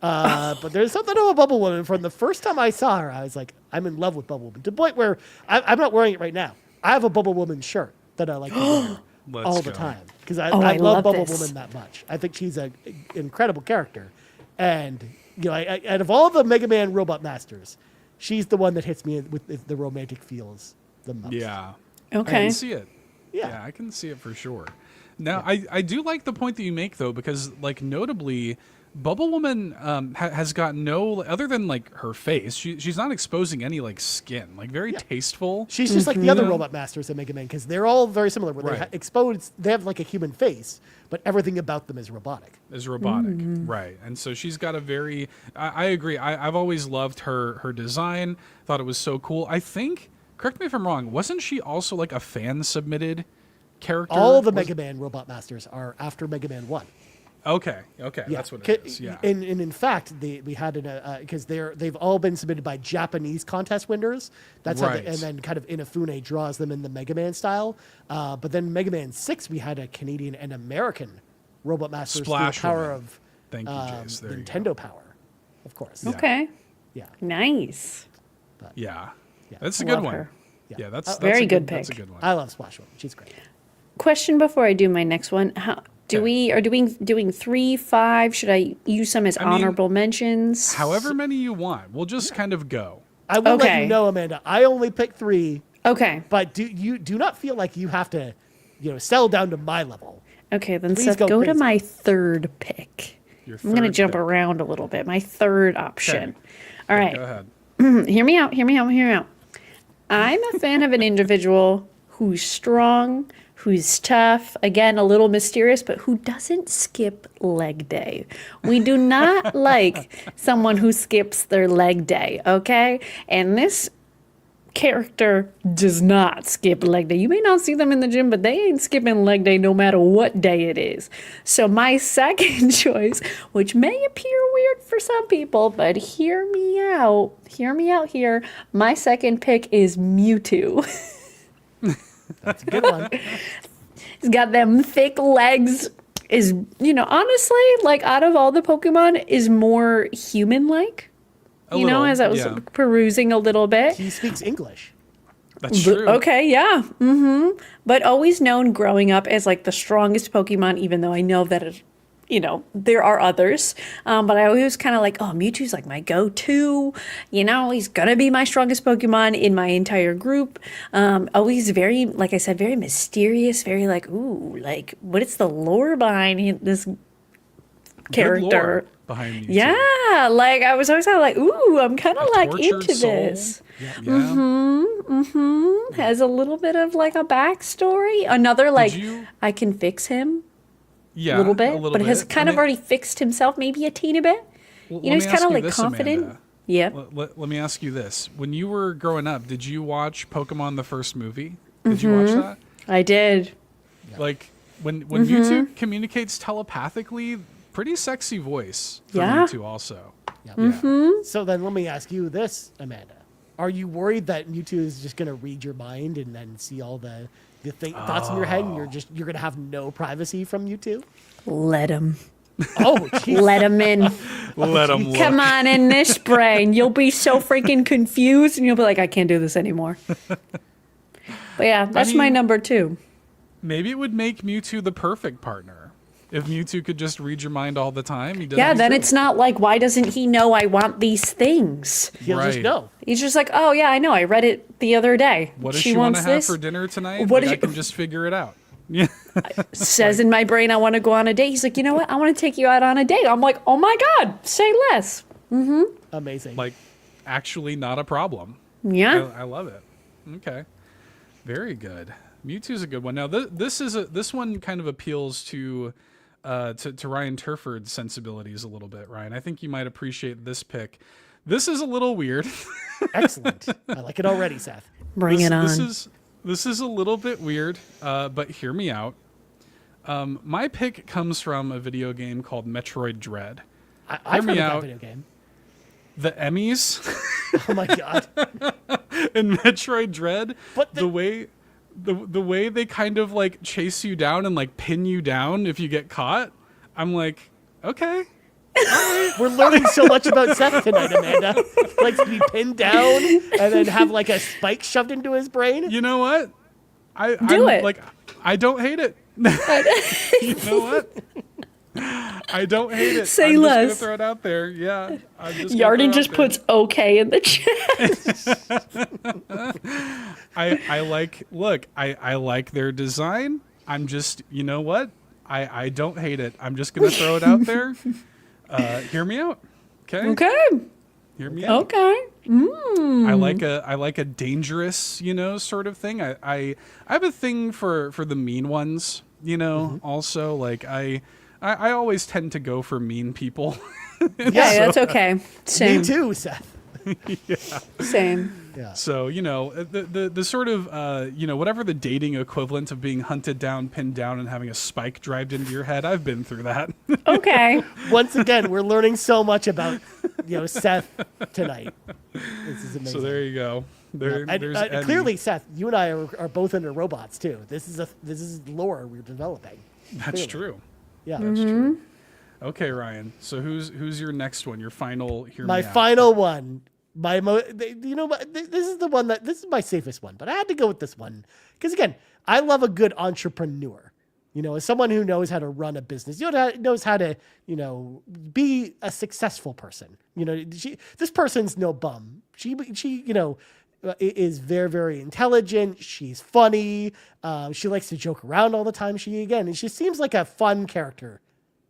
But there's something about Bubble Woman. From the first time I saw her, I was like, I'm in love with Bubble Woman. To the point where I'm not wearing it right now. I have a Bubble Woman shirt that I like to wear Let's all the go. time because I I love love Bubble this. Woman that much. I think she's an incredible character, and out of all the Mega Man robot masters, she's the one that hits me with the romantic feels the most. Yeah. I Okay. can see it. Yeah. I can see it for sure. Now, I do like the point that you make, though, because, like, notably, Bubble Woman has got no, other than, like, her face, she's not exposing any, like, skin. Like, very tasteful. She's just like the other robot masters in Mega Man because they're all very similar. Where Right. they have like a human face, but everything about them is robotic. Is robotic, right? And so she's got a very. I agree. I've always loved her design. Thought it was so cool. I think. Correct me if I'm wrong. Wasn't she also like a fan submitted character? All the Mega Man robot masters are after Mega Man 1. Okay. That's what it is. Yeah. And in fact, we had because they've all been submitted by Japanese contest winners. That's Right. and then kind of Inafune draws them in the Mega Man style. But then Mega Man 6, we had a Canadian and American robot masters Splash through the power Woman. of Thank you, Jace. There you go. Nintendo power, of course. Okay. Yeah. Nice. Yeah. Yeah. That's a I good love one. her. Yeah, that's Very a good That's a pick. good one. I love Splash Woman. She's great. Question before I do my next one. How do Okay. we are doing 3, 5? Should I use some as I mean, honorable mentions? However many you want, we'll just kind of go. I will let Okay. you know, Amanda. I only picked 3, Okay. but do not feel like you have to, settle down to my level. Okay, then Please Seth, go go to crazy. my third pick. Your I'm going to third jump pick. around a little bit. My third option. All right. Go ahead. Hear me out. I'm a fan of an individual who's strong, who's tough, again, a little mysterious, but who doesn't skip leg day. We do not like someone who skips their leg day, okay? And this character does not skip leg day. You may not see them in the gym, but they ain't skipping leg day no matter what day it is. So my second choice, which may appear weird for some people, but hear me out here. My second pick is Mewtwo. That's a good one. He's got them thick legs. is, honestly, like out of all the Pokemon, is more human-like. As I was perusing a little bit. He speaks English. That's true. Okay, yeah. But always known growing up as like the strongest Pokemon, even though I know that there are others. But I always kind of like, oh, Mewtwo's like my go-to. He's gonna be my strongest Pokemon in my entire group. Always very, like I said, very mysterious, very like, ooh, like what is the lore behind this character? Good lore behind Mewtwo. Yeah, like I was always kind of like, ooh, I'm kind of like tortured into soul. this. Yeah. Has a little bit of like a backstory. Another like, you- I can fix him. Yeah, A little bit, but has kind of already fixed himself maybe a teeny bit. He's kind of like confident. Amanda. Yeah. Let me ask you this. When you were growing up, did you watch Pokemon the first movie? Did you watch that? I did. Like when Mewtwo communicates telepathically, pretty sexy voice for Yeah. Mewtwo also. Yeah. So then let me ask you this, Amanda. Are you worried that Mewtwo is just going to read your mind and then see all the thoughts in your head, and you're going to have no privacy from Mewtwo? Let him. Oh, geez. Let him in. Let them look. Come on in this brain. You'll be so freaking confused, and you'll be like, I can't do this anymore. But yeah, that's my number 2. Maybe it would make Mewtwo the perfect partner. If Mewtwo could just read your mind all the time. Yeah, then it's not like, why doesn't he know I want these things? He'll just Right. know. He's just like, oh yeah, I know. I read it the other day. What does she want to wants have this. for dinner tonight? What Like, I is- can just figure it out. Yeah. Says in my brain, I want to go on a date. He's like, you know what? I want to take you out on a date. I'm like, oh my God, say less. Amazing. Like, actually not a problem. Yeah. I love it. Okay. Very good. Mewtwo's a good one. Now, this one kind of appeals to Ryan Turford's sensibilities a little bit, Ryan. I think you might appreciate this pick. This is a little weird. Excellent. I like it already, Seth. Bring it on. This is a little bit weird, but hear me out. My pick comes from a video game called Metroid Dread. I've heard me of that out. video game. The Emmys Oh my God. in Metroid Dread, But the way they kind of like chase you down and like pin you down if you get caught, I'm like, okay. We're learning so much about Seth tonight, Amanda. He likes to be pinned down and then have like a spike shoved into his brain. You know what? I'm it. Like, I don't hate it. You know what? I don't hate it. Say I'm less. just gonna throw it out there. Yeah. I'm just gonna Yarden throw it just out there. puts okay in the chat. I like look, I like their design. I'm just, you know what? I don't hate it. I'm just gonna throw it out there. Hear me out. Okay? Okay. Hear me out. Okay. I like a dangerous, sort of thing. I have a thing for the mean ones, also. Like I always tend to go for mean people. Yeah, that's okay. Same. Me too, Seth. Same. Yeah. So, the sort of, whatever the dating equivalent of being hunted down, pinned down, and having a spike driven into your head, I've been through that. Okay. Once again, we're learning so much about Seth tonight. This is amazing. So there you go. There's Eddie. Clearly, Seth, you and I are both into robots too. This is lore we're developing. That's clearly. true. Yeah. That's true. Okay, Ryan. So who's your next one? Your final. My final one. This is the one this is my safest one, but I had to go with this one because again, I love a good entrepreneur. As someone who knows how to run a business, knows how to, be a successful person. This person's no bum. She is very, very intelligent. She's funny. She likes to joke around all the time. She seems like a fun character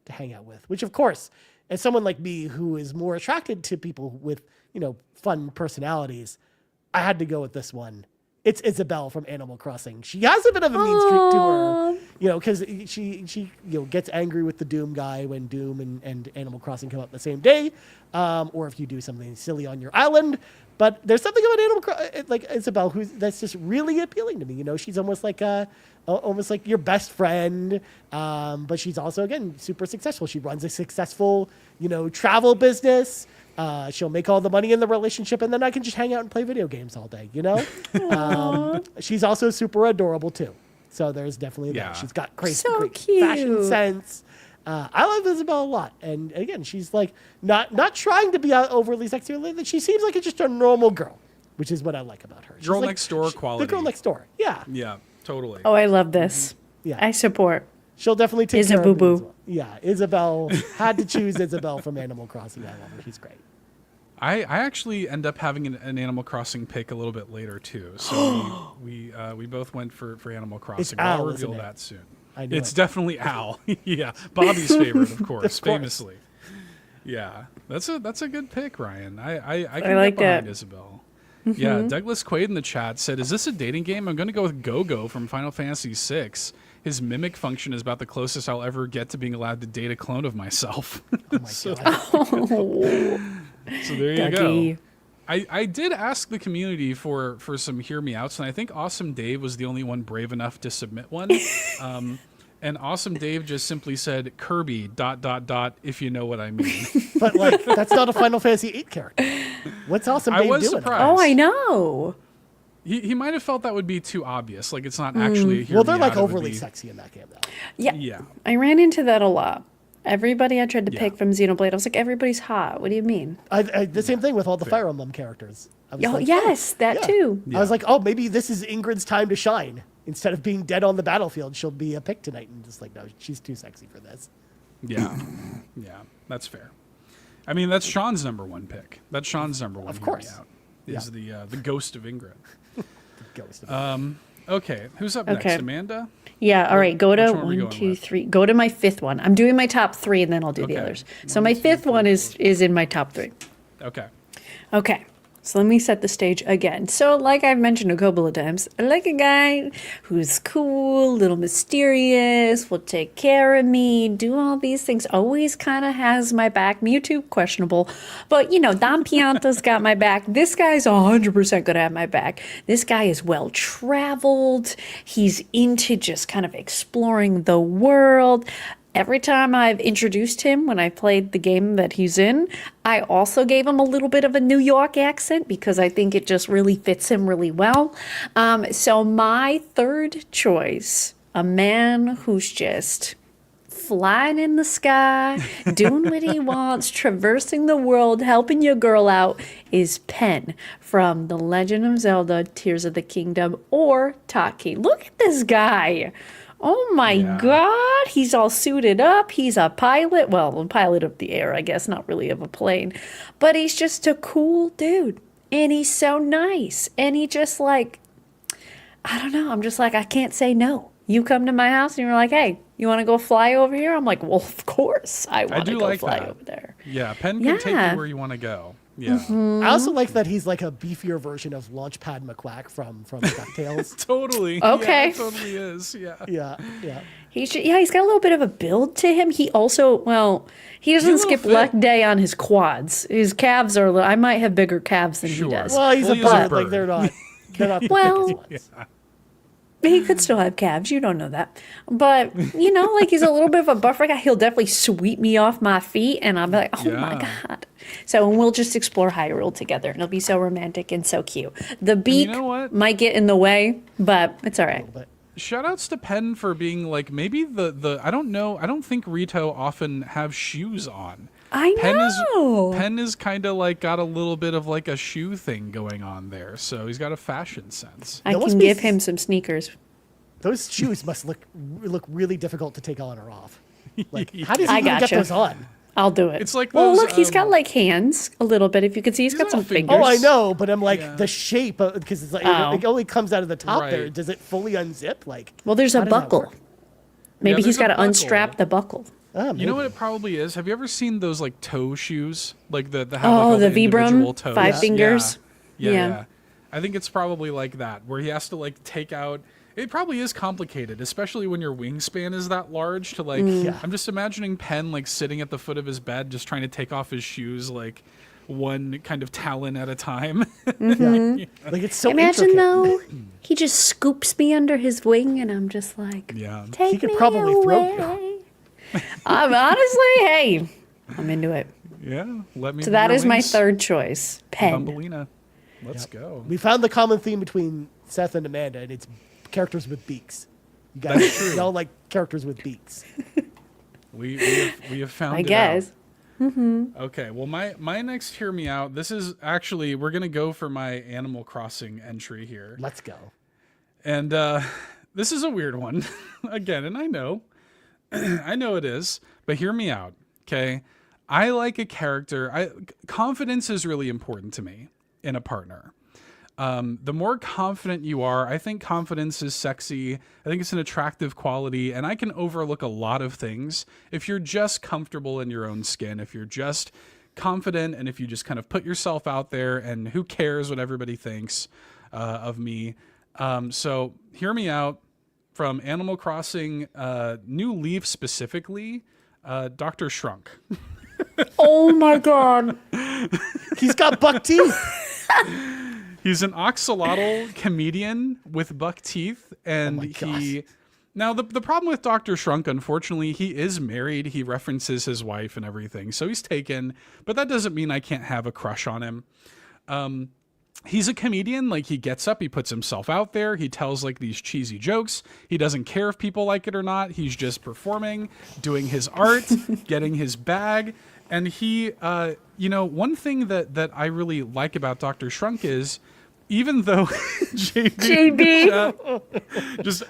to hang out with, which of course, as someone like me who is more attracted to people with, fun personalities, I had to go with this one. It's Isabelle from Animal Crossing. She has a bit of a mean streak to her, because she gets angry with the Doom guy when Doom and Animal Crossing come out the same day, or if you do something silly on your island. But there's something about like Isabelle that's just really appealing to me. She's almost like your best friend, but she's also again super successful. She runs a successful travel business. She'll make all the money in the relationship, and then I can just hang out and play video games all day. She's also super adorable too. So there's definitely Yeah. that. She's got great So fashion cute. sense. I love Isabelle a lot, and again, she's like not trying to be overly sexy. She seems like just a normal girl, which is what I like about her. She's Girl like, next door quality. The girl next door. Yeah. Yeah, totally. Oh, I love this. Yeah. I support. She'll definitely take care of me Isaboo-boo. as well. Yeah, Isabelle. Had to choose Isabelle from Animal Crossing. I love her. She's great. I actually end up having an Animal Crossing pick a little bit later too. So we both went for Animal Crossing. Al, I'll reveal isn't it? that soon. I knew It's it. definitely Al. Yeah, Bobby's favorite, of course, course. famously. Yeah, that's a good pick, Ryan. I can like get behind that. Isabelle. Yeah, Douglas Quaid in the chat said, "Is this a dating game? I'm going to go with Go-Go from Final Fantasy VI. His mimic function is about the closest I'll ever get to being allowed to date a clone of myself." Oh my So- god. So there you Dougie. go. I did ask the community for some hear me outs, and I think Awesome Dave was the only one brave enough to submit one. And Awesome Dave just simply said Kirby ... if you know what I mean. But like, that's not a Final Fantasy VIII character. What's Awesome I Dave was doing? surprised. Oh, I know. He might have felt that would be too obvious. Like it's not actually a hear Well, me they're like out, it would overly be- sexy in that game, though. Yeah. Yeah. I ran into that a lot. Everybody I tried to Yeah. pick from Xenoblade, I was like, everybody's hot. What do you mean? The same thing with all the Fire Emblem characters. I was Oh, like, yes, that yeah. too. I was like, oh, maybe this is Ingrid's time to shine. Instead of being dead on the battlefield, she'll be a pick tonight. And just like, no, she's too sexy for this. Yeah. Yeah. That's fair. I mean, that's Sean's number one pick. That's Sean's number one. Of hear me course. out, is the ghost of Ingrid. Ghost of Okay, who's up Okay. next? Amanda? Yeah, all right, go to Which one are we 1, going 2, with? 3. Go to my fifth one. I'm doing my top 3 and then I'll do the Okay. others. So my fifth one is in my top 3. Okay. Okay, so let me set the stage again. So, like I've mentioned a couple of times, I like a guy who's cool, a little mysterious, will take care of me, do all these things, always kind of has my back. Mewtwo, questionable. But, Don Pianta's got my back. This guy's 100% going to have my back. This guy is well-traveled. He's into just kind of exploring the world. Every time I've introduced him when I played the game that he's in, I also gave him a little bit of a New York accent because I think it just really fits him really well. So my third choice, a man who's just flying in the sky, doing what he wants, traversing the world, helping your girl out, is Penn from The Legend of Zelda Tears of the Kingdom, or Taki. Look at this guy. Oh my Yeah. God, he's all suited up. He's a pilot. Well, a pilot of the air, I guess, not really of a plane. But he's just a cool dude. And he's so nice. And he just like, I don't know. I'm just like, I can't say no. You come to my house and you're like, hey, you want to go fly over here? I'm like, well, of course I want to do go like fly that. over there. Yeah, Penn can take Yeah. you where you want to go. Yeah. I also like that he's like a beefier version of Launchpad McQuack from DuckTales. Totally. Okay. Yeah, it totally is. Yeah. Yeah. He's got a little bit of a build to him. He also, well, he doesn't He's a little skip fit. leg day on his quads. His calves are, I might have bigger calves than Sure. he does. Well, he's Well, a he's a bird. Like bird. they're not the Well, thickest ones. He could still have calves. You don't know that. But, like he's a little bit of a buffer guy. He'll definitely sweep me off my feet and I'll be like, oh my Yeah. God. So and we'll just explore Hyrule together. And it'll be so romantic and so cute. The beak know what? might get in the way, but it's all right. But Shout outs to Penn for being like maybe the I don't know. I don't think Rito often have shoes on. I know. Penn is kind of like got a little bit of like a shoe thing going on there. So he's got a fashion sense. I That must can be give him some sneakers. those shoes must look really difficult to take on or off. Like, how does I he even get gotcha. those on? I'll do it. It's like well, those, look, he's got like hands a little bit. If you could see, he's got got some fingers. fingers. Oh, I know, but I'm like Yeah. the shape because it's like Oh. it only comes out of the top there. Right. Does it fully unzip? Like, Well, there's how a does that buckle. work? Maybe Yeah, he's there's got a to buckle. unstrap the buckle. Ah, You know what maybe. it probably is? Have you ever seen those like toe shoes? Like the have Oh, like all the individual Vibram, toes? 5 fingers? Yeah. Yeah. I think it's probably like that, where he has to like take out. It probably is complicated, especially when your wingspan is that large. To like, Yeah. I'm just imagining Penn like sitting at the foot of his bed, just trying to take off his shoes like one kind of talon at a time. Yeah. Like it's so Imagine intricate. though, he just scoops me under his wing, and I'm just like, Yeah. take He could me probably throw you. away. I'm honestly, hey, I'm into it. Yeah. Let me. So be that your is my wings, third choice, Penn. Thumbelina. Let's go. We found the common theme between Seth and Amanda, and it's characters with beaks. You guys don't like characters with beaks. We have found I it guess. out. Okay, well, my next hear me out. This is actually, we're gonna go for my Animal Crossing entry here, Let's go. and this is a weird one again, and I know it is, but hear me out, okay? I like a character. Confidence is really important to me in a partner. The more confident you are, I think confidence is sexy. I think it's an attractive quality, and I can overlook a lot of things if you're just comfortable in your own skin, if you're just confident, and if you just kind of put yourself out there, and who cares what everybody thinks of me. So hear me out. From Animal Crossing New Leaf specifically, Dr. Shrunk. Oh my god. He's got buck teeth. He's an axolotl comedian with buck teeth, and Now the problem with Dr. Shrunk, unfortunately, he is married. He references his wife and everything, so he's taken. But that doesn't mean I can't have a crush on him. He's a comedian. Like, he gets up, he puts himself out there, he tells like these cheesy jokes. He doesn't care if people like it or not. He's just performing, doing his art, getting his bag. And he, one thing that I really like about Dr. Shrunk is, even though JB just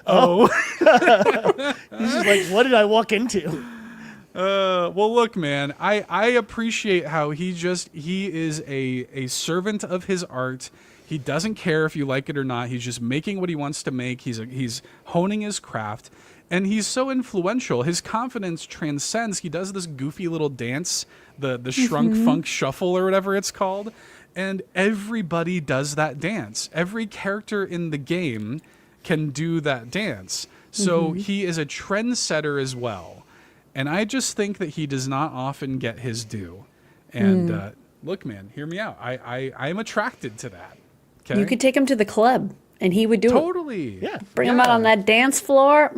He's just like, what did I walk into? Well, look, man, I appreciate how he is a servant of his art. He doesn't care if you like it or not. He's just making what he wants to make. He's honing his craft, and he's so influential. His confidence transcends. He does this goofy little dance, the Shrunk Funk Shuffle or whatever it's called, and everybody does that dance. Every character in the game can do that dance. So he is a trendsetter as well. And I just think that he does not often get his due. And look, man, hear me out. I'm attracted to that. Okay? You could take him to the club, and he would do it. Totally. Yeah. Bring him out on that dance floor.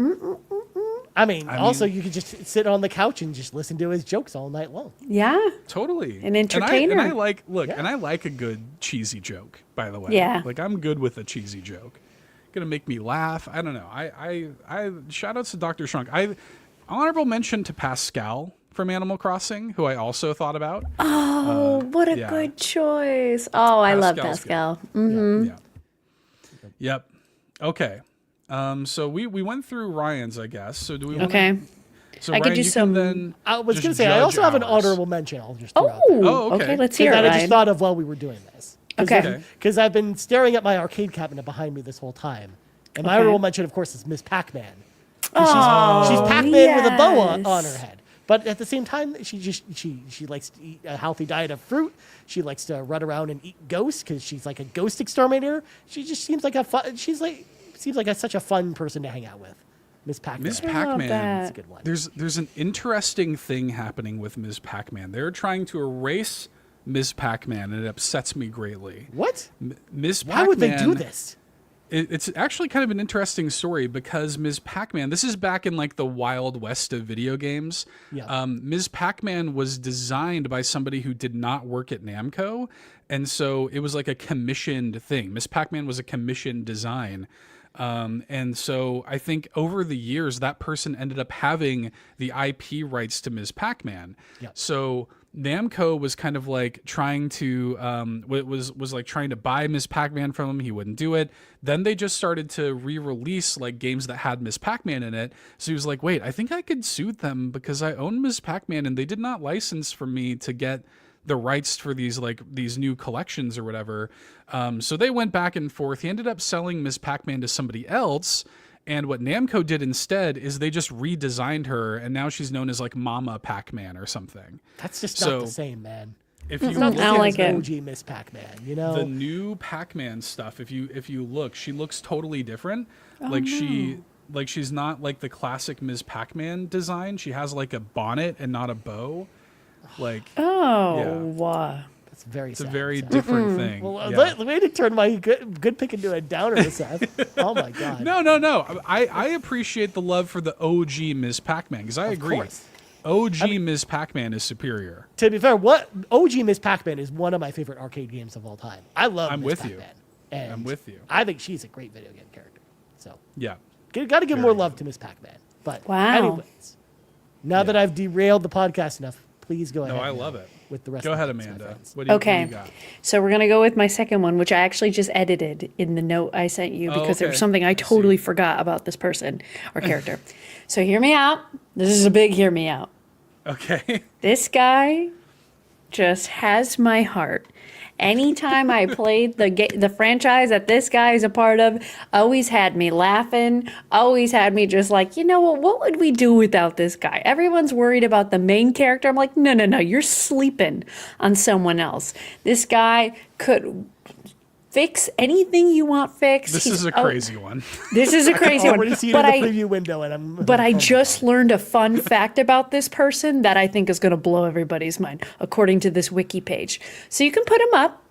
I mean, also, you could just sit on the couch and just listen to his jokes all night long. Yeah. Totally. An entertainer. And I like a good cheesy joke, by the way. Yeah. Like, I'm good with a cheesy joke. Gonna make me laugh. I don't know. I shout outs to Dr. Shrunk. Honorable mention to Pascal from Animal Crossing, who I also thought about. Oh, what a good choice. Oh, I love Pascal. Yeah. Yep. Okay. So we went through Ryan's, I guess. So do we want Okay. So I could Ryan, do you some- can then I was just going to say, I judge also have an ours. honorable mention. I'll just throw out there. Oh, okay. Let's hear it, That I just Ryan. thought of while we were doing this. Okay. Because I've been staring at my arcade cabinet behind me this whole time. And my honorable mention, of course, is Miss Pac-Man. She's Pac-Man with a bow on her head. But at the same time, she likes to eat a healthy diet of fruit. She likes to run around and eat ghosts because she's like a ghost exterminator. She just seems like such a fun person to hang out with. Miss Pac-Man. Miss Pac-Man. That's a good one. There's an interesting thing happening with Ms. Pac-Man. They're trying to erase Ms. Pac-Man, and it upsets me greatly. What? Ms. Pac-Man. Why would they do this? It's actually kind of an interesting story because Ms. Pac-Man, this is back in like the Wild West of video games. Yeah. Ms. Pac-Man was designed by somebody who did not work at Namco. And so it was like a commissioned thing. Ms. Pac-Man was a commissioned design. And so I think over the years, that person ended up having the IP rights to Ms. Pac-Man. Yep. So Namco was kind of like trying to was like trying to buy Ms. Pac-Man from him. He wouldn't do it. Then they just started to re-release like games that had Ms. Pac-Man in it. So he was like, wait, I think I could sue them because I own Ms. Pac-Man and they did not license for me to get the rights for these new collections or whatever. So they went back and forth. He ended up selling Ms. Pac-Man to somebody else. And what Namco did instead is they just redesigned her, and now she's known as like Mama Pac-Man or something. That's just not the same, man. If you I look don't at like it. OG Miss Pac-Man, you know? the new Pac-Man stuff, if you look, she looks totally different. She's not like the classic Ms. Pac-Man design. She has like a bonnet and not a bow. That's very It's sad. a very different thing. Well, Yeah. the way to turn my good pick into a downer, Seth. Oh my god. No. I appreciate the love for the OG Ms. Pac-Man because I agree. course. OG Ms. Pac-Man is superior. To be fair, OG Miss Pac-Man is one of my favorite arcade games of all time. I love I'm Miss with you. Pac-Man. And I'm with you. I think she's a great video game character. So Yeah. Got to give more love to Miss Pac-Man. But Wow. anyways, now that I've derailed the podcast enough, please go ahead. No, I love it. With the rest Go of ahead, the things, my Amanda. friends. What do Okay. you got? So we're going to go with my second one, which I actually just edited in the note I sent you because there was okay. something I totally forgot about this person or character. So hear me out. This is a big hear me out. Okay. This guy just has my heart. Anytime I played the franchise that this guy is a part of, always had me laughing, always had me just like, you know what would we do without this guy? Everyone's worried about the main character. I'm like, no, you're sleeping on someone else. This guy could fix anything you want fixed. This is a crazy one. This is a crazy I one. already see it But in the preview window, and I'm. But I just learned a fun fact about this person that I think is going to blow everybody's mind, according to this wiki page. So you can put him up.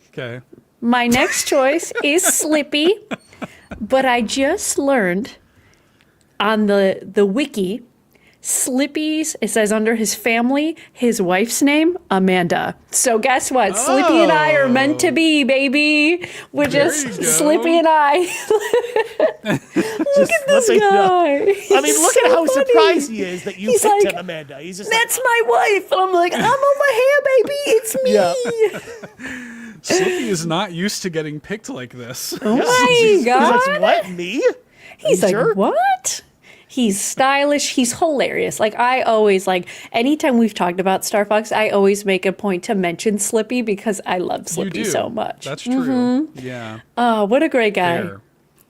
Okay. My next choice is Slippy, but I just learned on the wiki, Slippy's, it says under his family, his wife's name, Amanda. So guess what? Slippy and I are meant to be, baby. We're There just you go. Slippy and I. Look at This guy. I mean, He's look so at how funny. surprised he is that you He's picked like, him, Amanda. He's just That's my wife. And I'm like, I'm over here, baby. It's me. Yeah. Slippy is not used to getting picked like this. Oh my He's God. like, what, me? He's You like, sure? what? He's stylish. He's hilarious. Like, I always, anytime we've talked about Star Fox, I always make a point to mention Slippy because I love You Slippy do. so much. That's true. Yeah. Oh, what a great guy. Fair.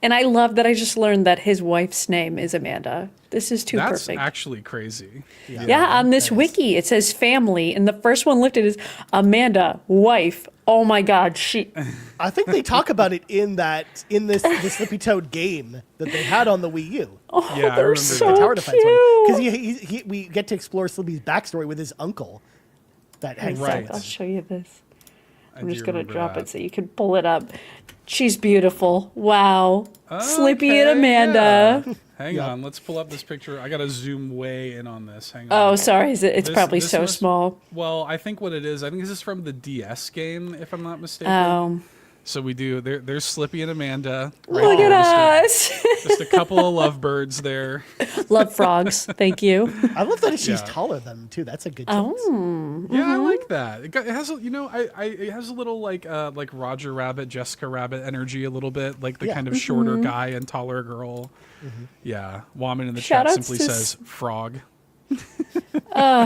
And I love that I just learned that his wife's name is Amanda. This is too That's perfect. actually crazy. Yeah, on this wiki, it says family, and the first one listed is Amanda, wife. Oh my God, she. I think they talk about it in the Slippy Toad game that they had on the Wii U. Oh, Yeah, I they're remember so that. Tower Defense one. cute. Because we get to explore Slippy's backstory with his uncle that hangs Right. out. I'll show you this. I I'm do just going to remember drop that. it so you can pull it up. She's beautiful. Wow. Slippy and Okay, Amanda. yeah. Hang on, let's pull up this picture. I gotta zoom way in on this. Hang Oh, on. sorry. It's This- probably this so must- small. Well, I think what it is, I think this is from the DS game, if I'm not mistaken. Oh, So we do. There's Slippy and Amanda. right look there, at just us. just a couple of lovebirds there. Love frogs. Thank you. I love that she's Yeah. taller than him too. That's a good choice. Oh, Yeah, I like that. It has a, it has a little like Roger Rabbit, Jessica Rabbit energy a little bit, like the Yeah. kind of shorter guy and taller girl. Yeah, Woman in the Shout chat outs simply to says frog.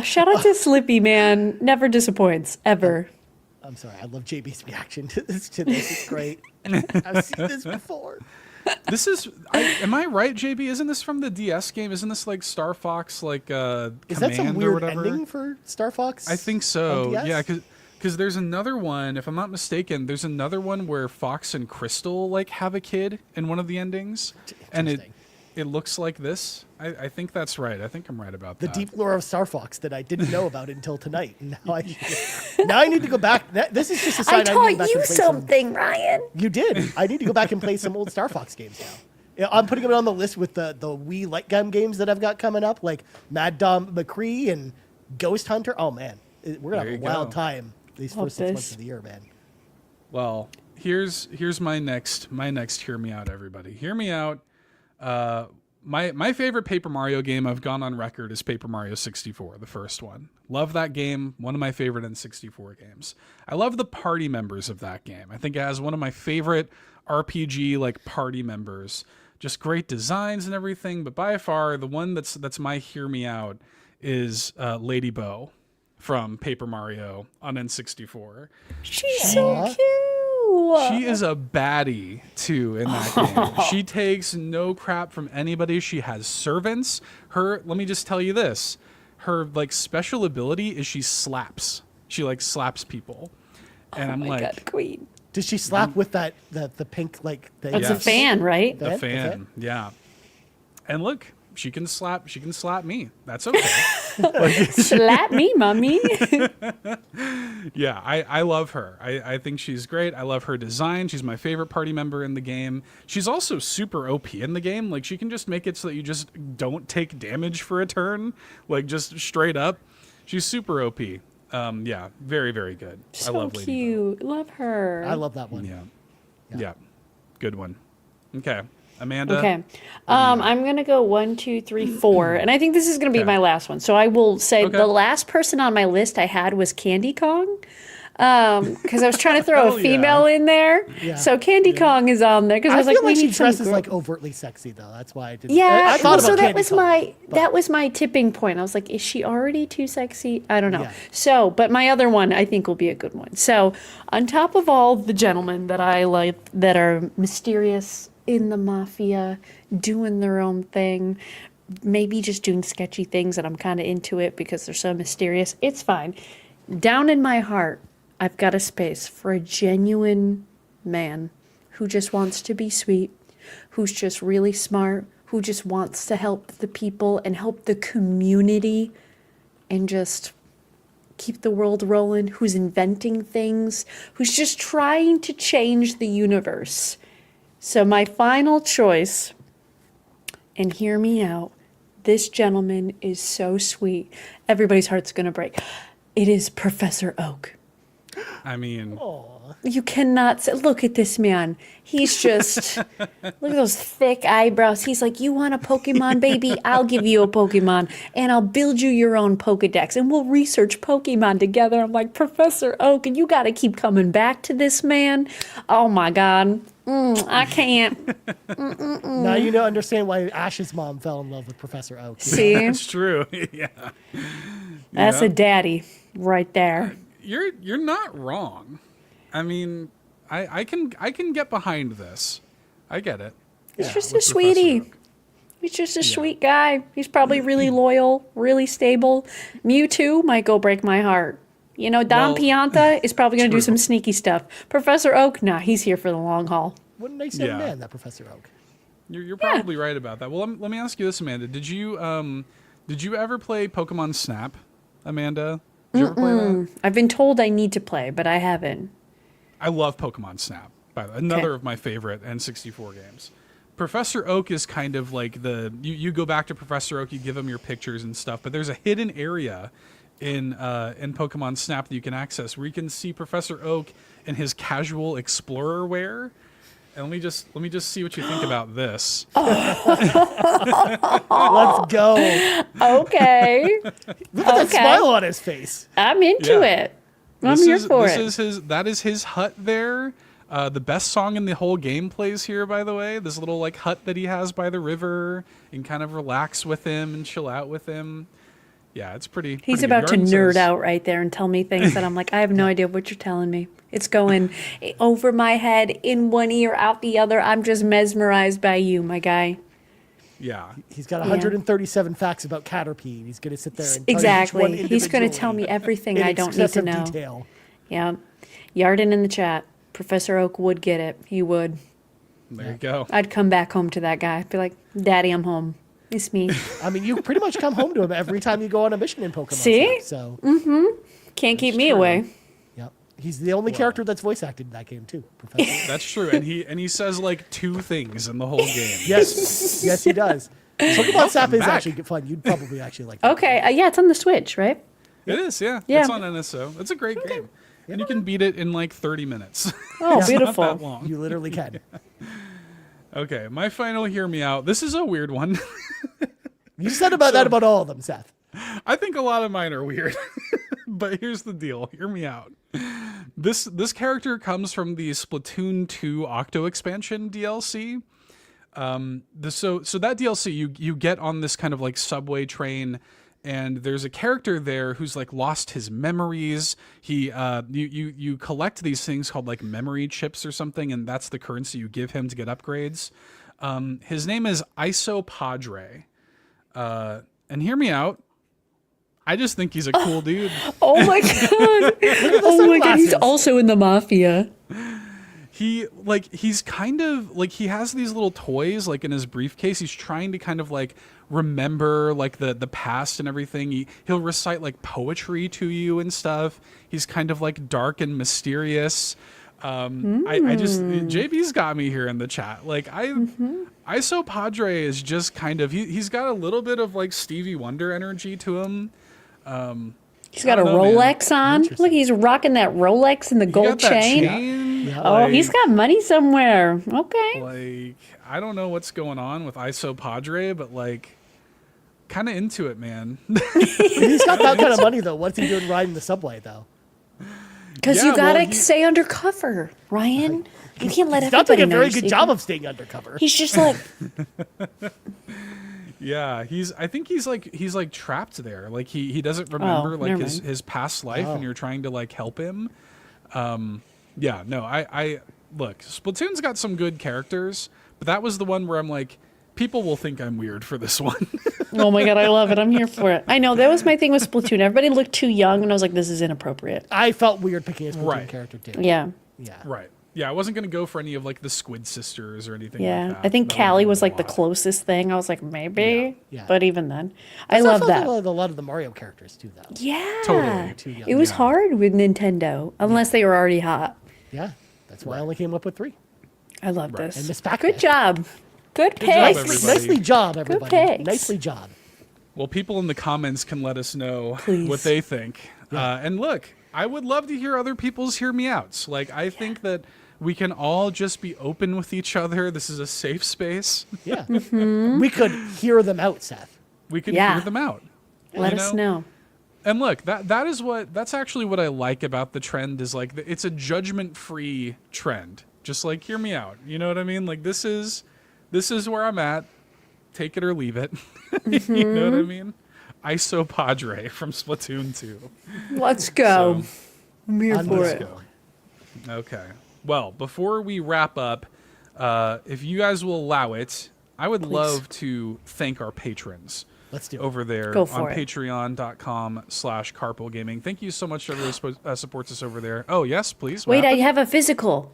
shout out to Slippy, man. Never disappoints, ever. I'm sorry. I love JB's reaction to this. It's great. I've seen this before. This is, am I right, JB? Isn't this from the DS game? Isn't this like Star Fox, like Is that some Command or weird whatever? ending for Star Fox? I think on so. DS? Yeah, because there's another one. If I'm not mistaken, there's another one where Fox and Crystal like have a kid in one of the endings, and Interesting. it looks like this. I think that's right. I think I'm right about The that. deep lore of Star Fox that I didn't know about until tonight. And now I need to go back. This is just a sign I need to go back and play some. Ryan. You did. I need to go back and play some old Star Fox games now. Yeah, I'm putting them on the list with the Wii light gun games that I've got coming up, like Mad Dom McCree and Ghost Hunter. Oh man, we're gonna There have a you wild go. time these Love first 6 this. months of the year, man. Well, here's my next hear me out, everybody. Hear me out. My favorite Paper Mario game I've gone on record is Paper Mario 64, the first one. Love that game. One of my favorite N64 games. I love the party members of that game. I think it has one of my favorite RPG like party members. Just great designs and everything, but by far the one that's my hear me out is Lady Bo from Paper Mario on N64. She's so cute. She is a baddie too in that game. She takes no crap from anybody. She has servants. Let me just tell you this. Her like special ability is she slaps. She like slaps people. And I'm Oh my like God, queen. Does she slap with the pink like the That's a Yes. fan, right? the fan. Yeah. And look, she can slap me. That's okay. Slap me, mommy. Yeah, I love her. I think she's great. I love her design. She's my favorite party member in the game. She's also super OP in the game. Like, she can just make it so that you just don't take damage for a turn. Like, just straight up. She's super OP. Yeah, very, very good. I So love Lady Bo. cute. Love her. I love that one. Yeah. Yeah. Good one. Okay. Amanda? Okay. I'm going to go 1, 2, 3, 4. And I think this is going to be Okay. my last one. So I will say Okay. the last person on my list I had was Candy Kong. Because I was trying to throw Hell a female in there. Yeah. So Candy Kong is on there. Because I I was feel like, like we she need some dresses girl- like overtly sexy though. That's why I didn't. Yeah, I thought so about that Candy was Kong, my but- that was my tipping point. I was like, is she already too sexy? I don't know. Yeah. So, but my other one I think will be a good one. So, on top of all the gentlemen that I like that are mysterious in the mafia, doing their own thing, maybe just doing sketchy things and I'm kind of into it because they're so mysterious. It's fine. Down in my heart, I've got a space for a genuine man who just wants to be sweet, who's just really smart, who just wants to help the people and help the community and just keep the world rolling, who's inventing things, who's just trying to change the universe. So my final choice, and hear me out, this gentleman is so sweet. Everybody's heart's going to break. It is Professor Oak. I mean, You cannot say, look at this man. He's just, look at those thick eyebrows. He's like, you want a Pokemon, baby? I'll give you a Pokemon, and I'll build you your own Pokedex, and we'll research Pokemon together. I'm like, Professor Oak, and you got to keep coming back to this man. Oh, my God. I can't. Now you know understand why Ash's mom fell in love with Professor Oak. See? it's true. Yeah. That's Yeah. a daddy right there. You're not wrong. I mean, I can get behind this. I get it. He's just a with Professor sweetie. Oak. He's just a sweet guy. He's probably really loyal, really stable. Mewtwo might go break my heart. You know, Don Well, Pianta is probably going to do true. some sneaky stuff. Professor Oak, nah, he's here for the long haul. What a nice young Yeah. man, that Professor Oak. You're probably right about that. Well, let me ask you this, Amanda. Did you ever play Pokemon Snap, Amanda? Did you ever play that? I've been told I need to play, but I haven't. I love Pokemon Snap. By the way. Another of my favorite N64 games. Professor Oak is kind of like you go back to Professor Oak, you give him your pictures and stuff, but there's a hidden area in Pokemon Snap that you can access where you can see Professor Oak in his casual explorer wear. And let me just see what you think about this. Let's go. Okay. Look at that smile on his face. I'm into Yeah. it. I'm here for it. That is his hut there. The best song in the whole game plays here, by the way. This little like hut that he has by the river, and kind of relax with him and chill out with him. Yeah, it's pretty. He's pretty about to good. nerd out right there and tell me things that I'm like, I have no idea what you're telling me. It's going over my head, in one ear, out the other. I'm just mesmerized by you, my guy. Yeah, He's got 137 facts about Caterpie. And he's going to sit there and tell you each Exactly. one He's going to tell me individually everything in I don't need to excessive know. detail. Yeah. Yarden in the chat. Professor Oak would get it. He would. there you go. I'd come back home to that guy. I'd be like, Daddy, I'm home. It's me. I mean, you pretty much come home to him every time you go on a mission in Pokemon. See? Snap, so, Can't keep me true. away. yep. He's the only character that's voice acted in that game, too, Professor. That's true, and he says like 2 things in the whole game. Yes. Yes, he does. Pokemon Snap is back. actually fun. You'd probably actually like that. Okay. Yeah, it's on the Switch, right? It is. Yeah, Yeah. It's on NSO. It's a great game, and you can beat it in like 30 minutes. Oh, It's beautiful. Not that long. You literally can. Okay, my final hear me out. This is a weird one. You said that about all of them, Seth. I think a lot of mine are weird. But here's the deal. Hear me out. This character comes from the Splatoon 2 Octo expansion DLC. So that DLC you get on this kind of like subway train, and there's a character there who's like lost his memories. You collect these things called like memory chips or something, and that's the currency you give him to get upgrades. His name is Iso Padre. And hear me out. I just think he's a cool dude. Oh my god. Oh my god, he's sunglasses. also in the mafia. He's kind of like, he has these little toys like in his briefcase. He's trying to kind of like remember like the past and everything. He'll recite like poetry to you and stuff. He's kind of like dark and mysterious. I just JB's got me here in the chat. Like Iso Padre is just kind of he's got a little bit of like Stevie Wonder energy to him. He's got a I don't know, man. Rolex on. Look, he's rocking that Rolex and the He gold got that chain. Yeah. Oh, he's got money somewhere. Okay. Like, I don't know what's going on with ISO Padre, but like, kind of into it, man. He's got that kind of money though. What's he doing riding the subway though? Because Yeah, you gotta well, stay undercover, Ryan. You can't let He's not everybody doing a know very you're good secret. job of staying undercover. He's just like, Yeah, I think he's like trapped there. Like he doesn't remember like never his, mind. his past life, Oh. and you're trying to like help him. Yeah, no, I look, Splatoon's got some good characters, but that was the one where I'm like, people will think I'm weird for this one. oh my god, I love it. I'm here for it. I know that was my thing with Splatoon. Everybody looked too young, and I was like, this is inappropriate. I felt weird picking a Splatoon Right. character too. Yeah, Yeah. Right. Yeah, I wasn't gonna go for any of like the Squid Sisters or anything yeah. like that. I think That would've Callie been was a like the lot. closest thing. I was like, maybe, Yeah, yeah. but even then, I That's how love felt that. about a lot of the Mario characters too, though. Yeah, Totally. Too young. it was Yeah. hard with Nintendo, unless they were already hot. Yeah, that's why I only came up with 3. I love Right. And this. Miss Pac-Man. Good job. Good job, pick. everybody. Nicely job, everybody. picks. Nicely job. Well, people in the comments can let us know Please. what they think. And look, I would love to hear other people's hear me outs. Like, I think that we can all just be open with each other. This is a safe space. Yeah. Mm-hmm. We could hear them out, Seth. We can Yeah. hear them out. Let you us know. And look, that's actually what I like about the trend is like it's a judgment-free trend. Just like hear me out. You know what I mean? Like this is where I'm at. Take it or leave it. You know what I mean? ISO Padre from Splatoon 2. Let's go. So- I'm here for Let's it. go. Okay. Well, before we wrap up, if you guys will allow it, I would love to thank our patrons Let's do it. over there Go on for it. patreon.com/Carpool Gaming. Thank you so much to everyone who supports us over there. Oh, yes, please. What Wait, I happened? have a physical.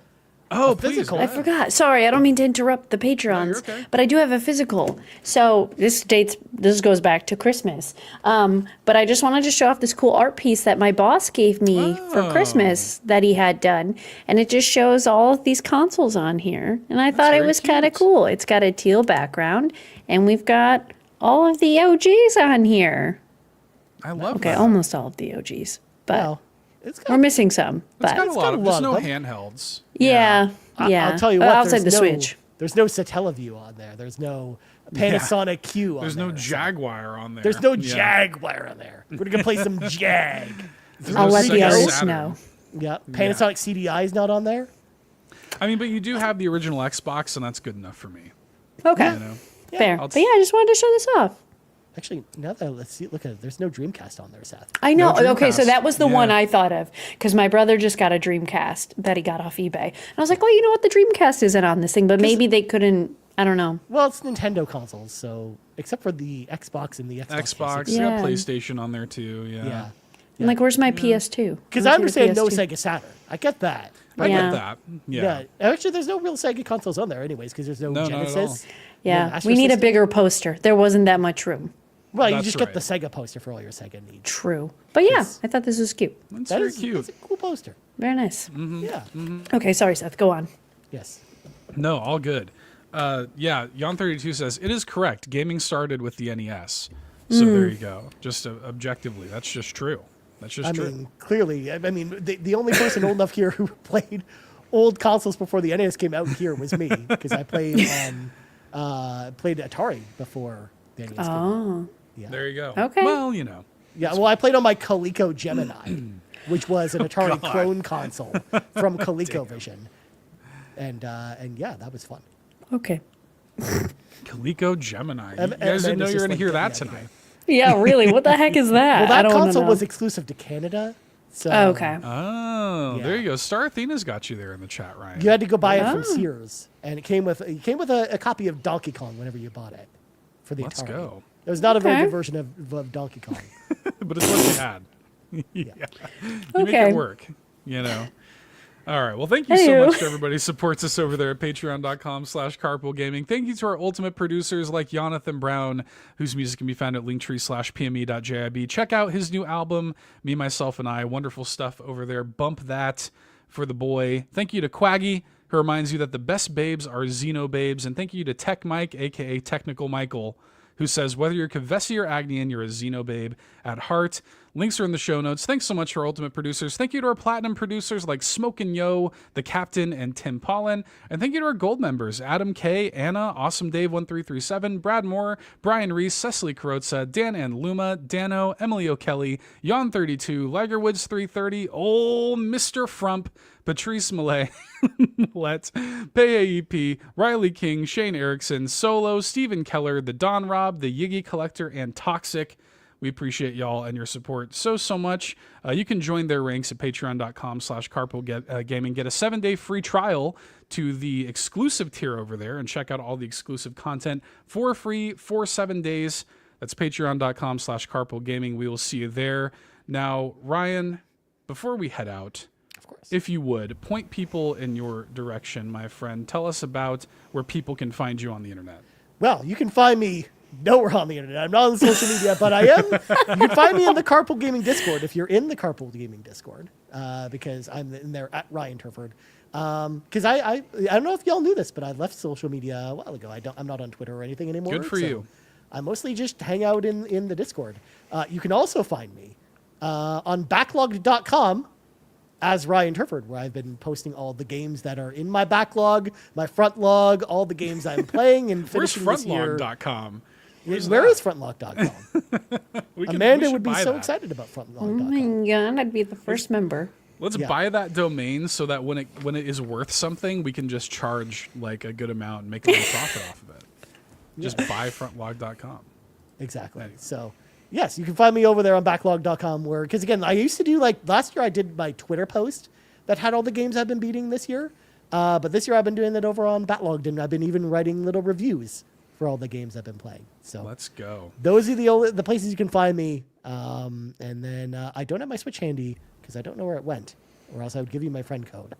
Oh, please. physical. go I ahead. forgot. Sorry, I don't mean to interrupt the you're patrons, okay. but I do have a physical. So this goes back to Christmas. But I just wanted to show off this cool art piece that my boss gave me for Christmas that he had done, and it just shows all of these consoles on here. And I thought it very was kind of cute. cool. It's got a teal background, and we've got all of the OGs on here. I love Okay, that. almost all of the OGs, but Well, it's got we're missing some. It's But got a lot of, there's lot no of them. handhelds. yeah. I'll tell you what. outside the there's no, Switch. There's no Satellaview on there. There's no Panasonic Q on There's there. no Jaguar on there. There's no Yeah. Jaguar on there. We're gonna play some Jag. There's I'll no let the Sega others Saturn. know. Yeah, Panasonic CDI is not on there. I mean, but you do have the original Xbox, and that's good enough for me. Okay. You know? Fair. I'll But yeah, I just wanted to show this off. Actually, now that let's see, look at it. There's no Dreamcast on there, Seth. I know. No Okay, so Dreamcast. that was the Yeah. one I thought of because my brother just got a Dreamcast that he got off eBay. And I was like, well, you know what? The Dreamcast isn't on this thing, but maybe they couldn't. I don't know. Well, it's Nintendo consoles, so except for the Xbox and the Xbox. Xbox, 360. you got Yeah. PlayStation on there too. Yeah. Yeah. I'm like, where's my PS2? Because Where's I your understand no PS2? Sega Saturn. I get that. I Yeah. get that. Yeah. Actually, there's no real Sega consoles on there, anyways, because there's no No, not at Genesis. no Yeah, Master we need a System. bigger poster. There wasn't that much room. Well, you That's just right. get the Sega poster for all your Sega needs. True. But yeah, Yes. I thought this was cute. That's That very is cute. It's a cool poster. Very nice. Mm-hmm. Yeah. Okay, sorry, Seth. Go on. Yes. No, all good. Yeah, Jan32 says, it is correct. Gaming started with the NES. So there you go. Just objectively, that's just true. That's just I true. mean, clearly, I mean, the only person old enough here who played old consoles before the NES came out here was me, because I played played Atari before the NES came out. Oh, Yeah. There you go. Okay. Well, you know. Yeah, well, I played on my Coleco Gemini, which was an Atari God. clone console from ColecoVision, and yeah, that was fun. okay. Coleco Gemini. You And- guys didn't and know it's you were just going to like hear getting that out of tonight. Yeah, really. What the heck is that? Well, I that don't wanna console know. was exclusive to Canada, so Oh, okay. Oh, Yeah. there you go. Star Athena's got you there in the chat, Ryan. you had to go buy it from Oh. Sears, and it came with a copy of Donkey Kong whenever you bought it for the Let's Atari. go. It was not a very Okay. good version of Donkey Kong. But it's what you had. Yeah. You make Okay. it work, you know. All right. Well, thank you so Anywho. much to everybody who supports us over there at patreon.com/Carpool Gaming. Thank you to our ultimate producers like Jonathan Brown, whose music can be found at linktree/pme.jib. Check out his new album, Me, Myself, and I. Wonderful stuff over there. Bump that for the boy. Thank you to Cwaggy, who reminds you that the best babes are Xenobabes. And thank you to TechMike, a.k.a. Technical Michael, who says, whether you're Kevesi or Agnian, you're a Xenobabe at heart. Links are in the show notes. Thanks so much to our ultimate producers. Thank you to our platinum producers like Smokin Joe, the Captain, and Tim Paullin. And thank you to our gold members, Adam K, Anna, Awesome Dave 1337, Brad Moore, Brian Reese, Cecily Carrozza, Dan and Luma, Dano, Emily O'Kelly, Jan 32, Lagerwoods 330, Ol' Mr. Frump, Patrice Millay, Let, PAEP, Riley King, Shane Erickson, Solo, Stephen Keller, the Don Rob, the Yiggy Collector, and Toxic. We appreciate y'all and your support so much. You can join their ranks at patreon.com/Carpool Gaming. Get a 7-day free trial to the exclusive tier over there and check out all the exclusive content for free for 7 days. That's patreon.com/Carpool Gaming. We will see you there. Now, Ryan, before we head out, Of course. if you would, point people in your direction, my friend. Tell us about where people can find you on the internet. Well, you can find me nowhere on the internet. I'm not on social media, but I am. You can find me in the Carpool Gaming Discord if you're in the Carpool Gaming Discord, because I'm in there at Ryan Turford. Because I don't know if y'all knew this, but I left social media a while ago. I'm not on Twitter or anything anymore. Good for you. I mostly just hang out in the Discord. You can also find me on backlogged.com as Ryan Turford, where I've been posting all the games that are in my backlog, my front log, all the games I'm playing and Where's finishing this year. frontlog.com? Where is frontlog.com? Amanda would be so excited about Oh frontlog.com. my god, I'd be the first member. Let's buy that domain so that when it is worth something, we can just charge like a good amount and make a little profit off of it. Just buy frontlog.com. Exactly. Anyway. So, yes, you can find me over there on backlog.com where, because again, I used to do last year I did my Twitter post that had all the games I've been beating this year. But this year I've been doing that over on Backlogged, and I've been even writing little reviews for all the games I've been playing. So Let's go. those are the places you can find me. And then I don't have my Switch handy because I don't know where it went, or else I would give you my friend code.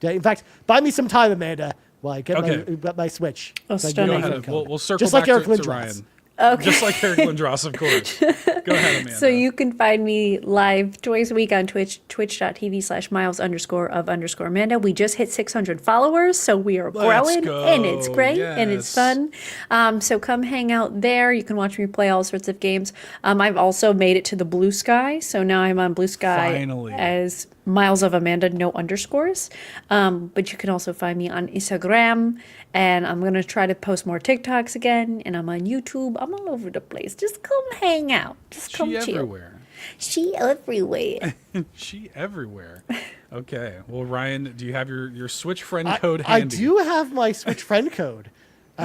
In fact, buy me some time, Amanda, while I get my Switch. Oh, So I can stunning. give you my We'll friend code. circle Just back like Eric to Lindros. Ryan. Okay. Just like Eric Lindros, of course. Go ahead, Amanda. So you can find me live twice a week on Twitch, twitch.tv/miles_of_Amanda. We just hit 600 followers, so we are growing, go. and it's great, and it's Yes. fun. So come hang out there. You can watch me play all sorts of games. I've also made it to the Blue Sky, so now I'm on Blue Sky Finally. as Miles of Amanda, no underscores. But you can also find me on Instagram, and I'm going to try to post more TikToks again, and I'm on YouTube. I'm all over the place. Just come hang out. Just come She chill. everywhere. She everywhere. She everywhere. Okay. Well, Ryan, do you have your Switch friend I- code I handy? do have my Switch friend code,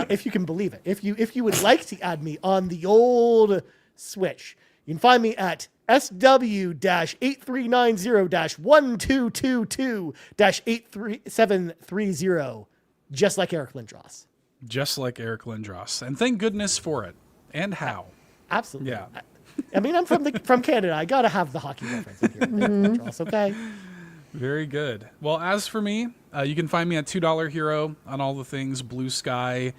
if you can believe it. If you would like to add me on the old Switch, you can find me at SW-8390-1222-8730, just like Eric Lindros. Just like Eric Lindros. And thank goodness for it. And how. Absolutely. Yeah. I mean, I'm from Canada. I gotta have the hockey reference in here. Eric Lindros, okay. Very good. Well, as for me, you can find me at $2 Hero on all the things, Blue Sky,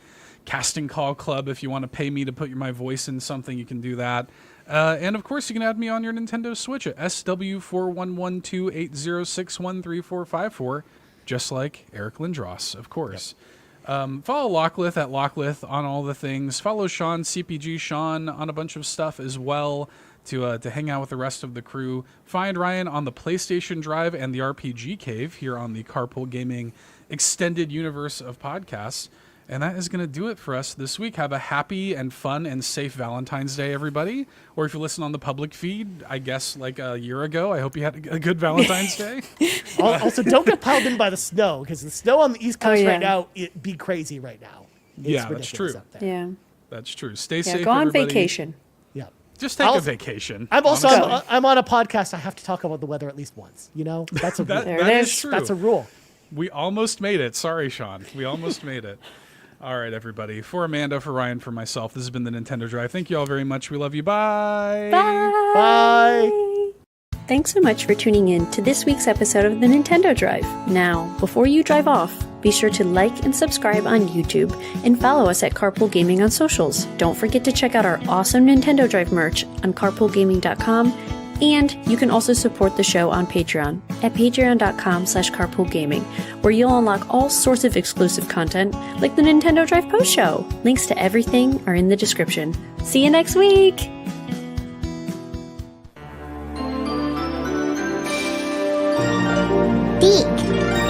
Casting Call Club. If you want to pay me to put my voice in something, you can do that. And of course, you can add me on your Nintendo Switch at SW411280613454, just like Eric Lindros, of course. Follow Locklith at Locklith on all the things. Follow Sean, CPG Sean, on a bunch of stuff as well to hang out with the rest of the crew. Find Ryan on the PlayStation Drive and the RPG Cave here on the Carpool Gaming extended universe of podcasts. And that is going to do it for us this week. Have a happy and fun and safe Valentine's Day, everybody. Or if you listen on the public feed, I guess like a year ago, I hope you had a good Valentine's Day. Also, don't get piled in by the snow, because the snow on the East Coast yeah. right now, it'd be crazy right now. It's Yeah, that's ridiculous true. out there. Yeah. That's true. Stay Yeah, safe, go on everybody. vacation. Yeah. Just take I'll- a vacation. I'm also honestly. I'm on a podcast. I have to talk about the weather at least once. You know, that's a rule. There that it is is. true. That's a rule. We almost made it. Sorry, Sean. We almost made it. All right, everybody. For Amanda, for Ryan, for myself, this has been the Nintendo Drive. Thank you all very much. We love you. Bye. Bye. Thanks so much for tuning in to this week's episode of the Nintendo Drive. Now, before you drive off, be sure to like and subscribe on YouTube and follow us at Carpool Gaming on socials. Don't forget to check out our awesome Nintendo Drive merch on carpoolgaming.com, and you can also support the show on Patreon at patreon.com/carpoolgaming, where you'll unlock all sorts of exclusive content like the Nintendo Drive post show. Links to everything are in the description. See you next week! mystique.